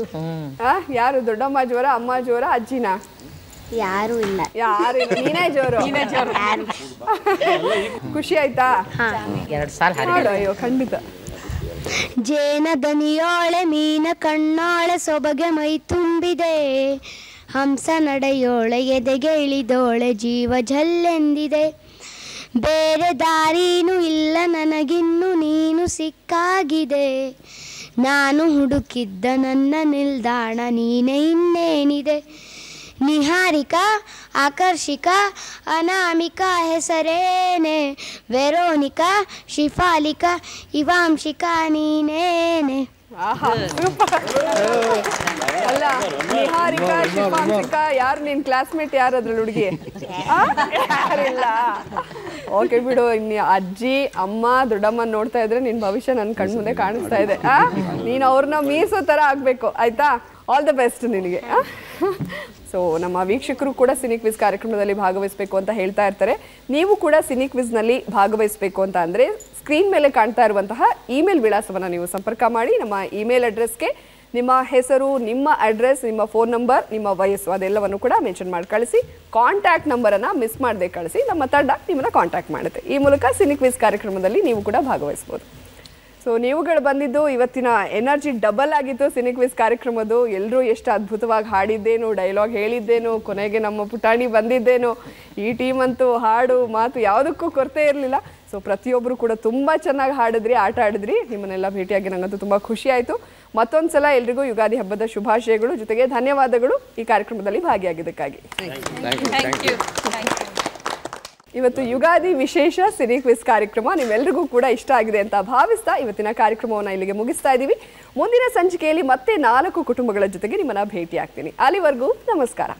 ಯಾರು ದೊಡ್ಡಮ್ಮ ಜೋರ, ಅಮ್ಮ ಜೋರ, ಅಜ್ಜಿನ? ಯಾರು ಇಲ್ಲ. ಯಾರು ಇಲ್ಲ, ನೀನೇ ಜೋರು. ಖುಷಿ ಆಯ್ತಾ? 2 ಸಾಲ ಹಾಡು. ಅಯ್ಯೋ ಖಂಡಿತ. ಜೇನ ದನಿಯೋಳೆ ಮೀನ ಕಣ್ಣೋಳೆ ಸೊಬಗೆ ಮೈ ತುಂಬಿದೆ, ಹಂಸ ನಡೆಯೋಳೆ ಎದೆಗೆ ಇಳಿದೋಳೆ ಜೀವ ಜಲ್ಲೆಂದಿದೆ, ಬೇರೆ ದಾರಿನೂ ಇಲ್ಲ ನನಗಿನ್ನು ನೀನು ಸಿಕ್ಕಾಗಿದೆ, ನಾನು ಹುಡುಕಿದ್ದ ನನ್ನ ನಿಲ್ದಾಣ ನೀನೇ ಇನ್ನೇನಿದೆ, ನಿಹಾರಿಕಾ ಆಕರ್ಷಿಕಾ ಅನಾಮಿಕಾ ಹೆಸರೇನೆ, ವೆರೋನಿಕಾ ಶಿಫಾಲಿಕಾ ಇವಾಂಶಿಕಾ ನೀನೇನೆ. ಅಲ್ಲ, ನಿಹಾರಿಕಾ ಶಿಫಾಂಶಿಕಾ ಯಾರು ನಿನ್ ಕ್ಲಾಸ್ಮೇಟ್? ಯಾರು ಅದ್ರಲ್ಲಿ ಹುಡುಗಿ? ಯಾರಿಲ್ಲ. ಓಕೆ ಬಿಡು. ಇನ್ನು ಅಜ್ಜಿ, ಅಮ್ಮ, ದೊಡ್ಡಮ್ಮ ನೋಡ್ತಾ ಇದ್ರೆ ನಿನ್ ಭವಿಷ್ಯ ನನ್ನ ಕಣ್ಮುಂದೆ ಕಾಣಿಸ್ತಾ ಇದೆ. ನೀನು ಅವ್ರನ್ನ ಮೀಸೋ ಥರ ಆಗ್ಬೇಕು, ಆಯ್ತಾ? ಆಲ್ ದ ಬೆಸ್ಟ್ ನಿನಗೆ. ಸೊ ನಮ್ಮ ವೀಕ್ಷಕರು ಕೂಡ ಸಿನಿ ಕ್ವಿಜ್ ಕಾರ್ಯಕ್ರಮದಲ್ಲಿ ಭಾಗವಹಿಸಬೇಕು ಅಂತ ಹೇಳ್ತಾ ಇರ್ತಾರೆ. ನೀವು ಕೂಡ ಸಿನಿ ಕ್ವಿಜ್ನಲ್ಲಿ ಭಾಗವಹಿಸಬೇಕು ಅಂತ ಅಂದರೆ ಸ್ಕ್ರೀನ್ ಮೇಲೆ ಕಾಣ್ತಾ ಇರುವಂತಹ ಇಮೇಲ್ ವಿಳಾಸವನ್ನು ನೀವು ಸಂಪರ್ಕ ಮಾಡಿ. ನಮ್ಮ ಇಮೇಲ್ ಅಡ್ರೆಸ್ಗೆ ನಿಮ್ಮ ಹೆಸರು, ನಿಮ್ಮ ಅಡ್ರೆಸ್, ನಿಮ್ಮ ಫೋನ್ ನಂಬರ್, ನಿಮ್ಮ ವಯಸ್ಸು ಅದೆಲ್ಲವನ್ನು ಕೂಡ ಮೆನ್ಷನ್ ಮಾಡಿ ಕಳಿಸಿ. ಕಾಂಟ್ಯಾಕ್ಟ್ ನಂಬರನ್ನು ಮಿಸ್ ಮಾಡದೆ ಕಳಿಸಿ. ನಮ್ಮ ತಂಡ ನಿಮ್ಮನ್ನು ಕಾಂಟ್ಯಾಕ್ಟ್ ಮಾಡುತ್ತೆ. ಈ ಮೂಲಕ ಸಿನಿ ಕ್ವಿಜ್ ಕಾರ್ಯಕ್ರಮದಲ್ಲಿ ನೀವು ಕೂಡ ಭಾಗವಹಿಸ್ಬೋದು. ಸೊ ನೀವುಗಳು ಬಂದಿದ್ದು ಇವತ್ತಿನ ಎನರ್ಜಿ ಡಬಲ್ ಆಗಿತ್ತು ಸಿನಿ ಕ್ವಿಜ್ ಕಾರ್ಯಕ್ರಮದ್ದು. ಎಲ್ಲರೂ ಎಷ್ಟು ಅದ್ಭುತವಾಗಿ ಹಾಡಿದ್ದೇನು, ಡೈಲಾಗ್ ಹೇಳಿದ್ದೇನು, ಕೊನೆಗೆ ನಮ್ಮ ಪುಟಾಣಿ ಬಂದಿದ್ದೇನು. ಈ ಟೀಮ್ ಅಂತೂ ಹಾಡು ಮಾತು ಯಾವುದಕ್ಕೂ ಕೊರತೆ ಇರಲಿಲ್ಲ. ಸೊ ಪ್ರತಿಯೊಬ್ಬರು ಕೂಡ ತುಂಬ ಚೆನ್ನಾಗಿ ಹಾಡಿದ್ರಿ, ಆಟ ಆಡಿದ್ರಿ. ನಿಮ್ಮನ್ನೆಲ್ಲ ಭೇಟಿಯಾಗಿ ನನಗಂತೂ ತುಂಬ ಖುಷಿ ಆಯಿತು. ಮತ್ತೊಂದು ಸಲ ಎಲ್ರಿಗೂ ಯುಗಾದಿ ಹಬ್ಬದ ಶುಭಾಶಯಗಳು, ಜೊತೆಗೆ ಧನ್ಯವಾದಗಳು ಈ ಕಾರ್ಯಕ್ರಮದಲ್ಲಿ ಭಾಗಿಯಾಗಿದ್ದಕ್ಕಾಗಿ. ಇವತ್ತು ಯುಗಾದಿ ವಿಶೇಷ ಸಿನಿ ಕ್ವಿಜ್ ಕಾರ್ಯಕ್ರಮ ನಿಮ್ಮೆಲ್ಲರಿಗೂ ಕೂಡ ಇಷ್ಟ ಆಗಿದೆ ಅಂತ ಭಾವಿಸ್ತಾ ಇವತ್ತಿನ ಕಾರ್ಯಕ್ರಮವನ್ನು ಇಲ್ಲಿಗೆ ಮುಗಿಸ್ತಾ ಇದ್ದೀವಿ. ಮುಂದಿನ ಸಂಚಿಕೆಯಲ್ಲಿ ಮತ್ತೆ 4 ಕುಟುಂಬಗಳ ಜೊತೆಗೆ ನಿಮ್ಮನ್ನ ಭೇಟಿ ಆಗ್ತೀನಿ. ಅಲ್ಲಿವರೆಗೂ ನಮಸ್ಕಾರ.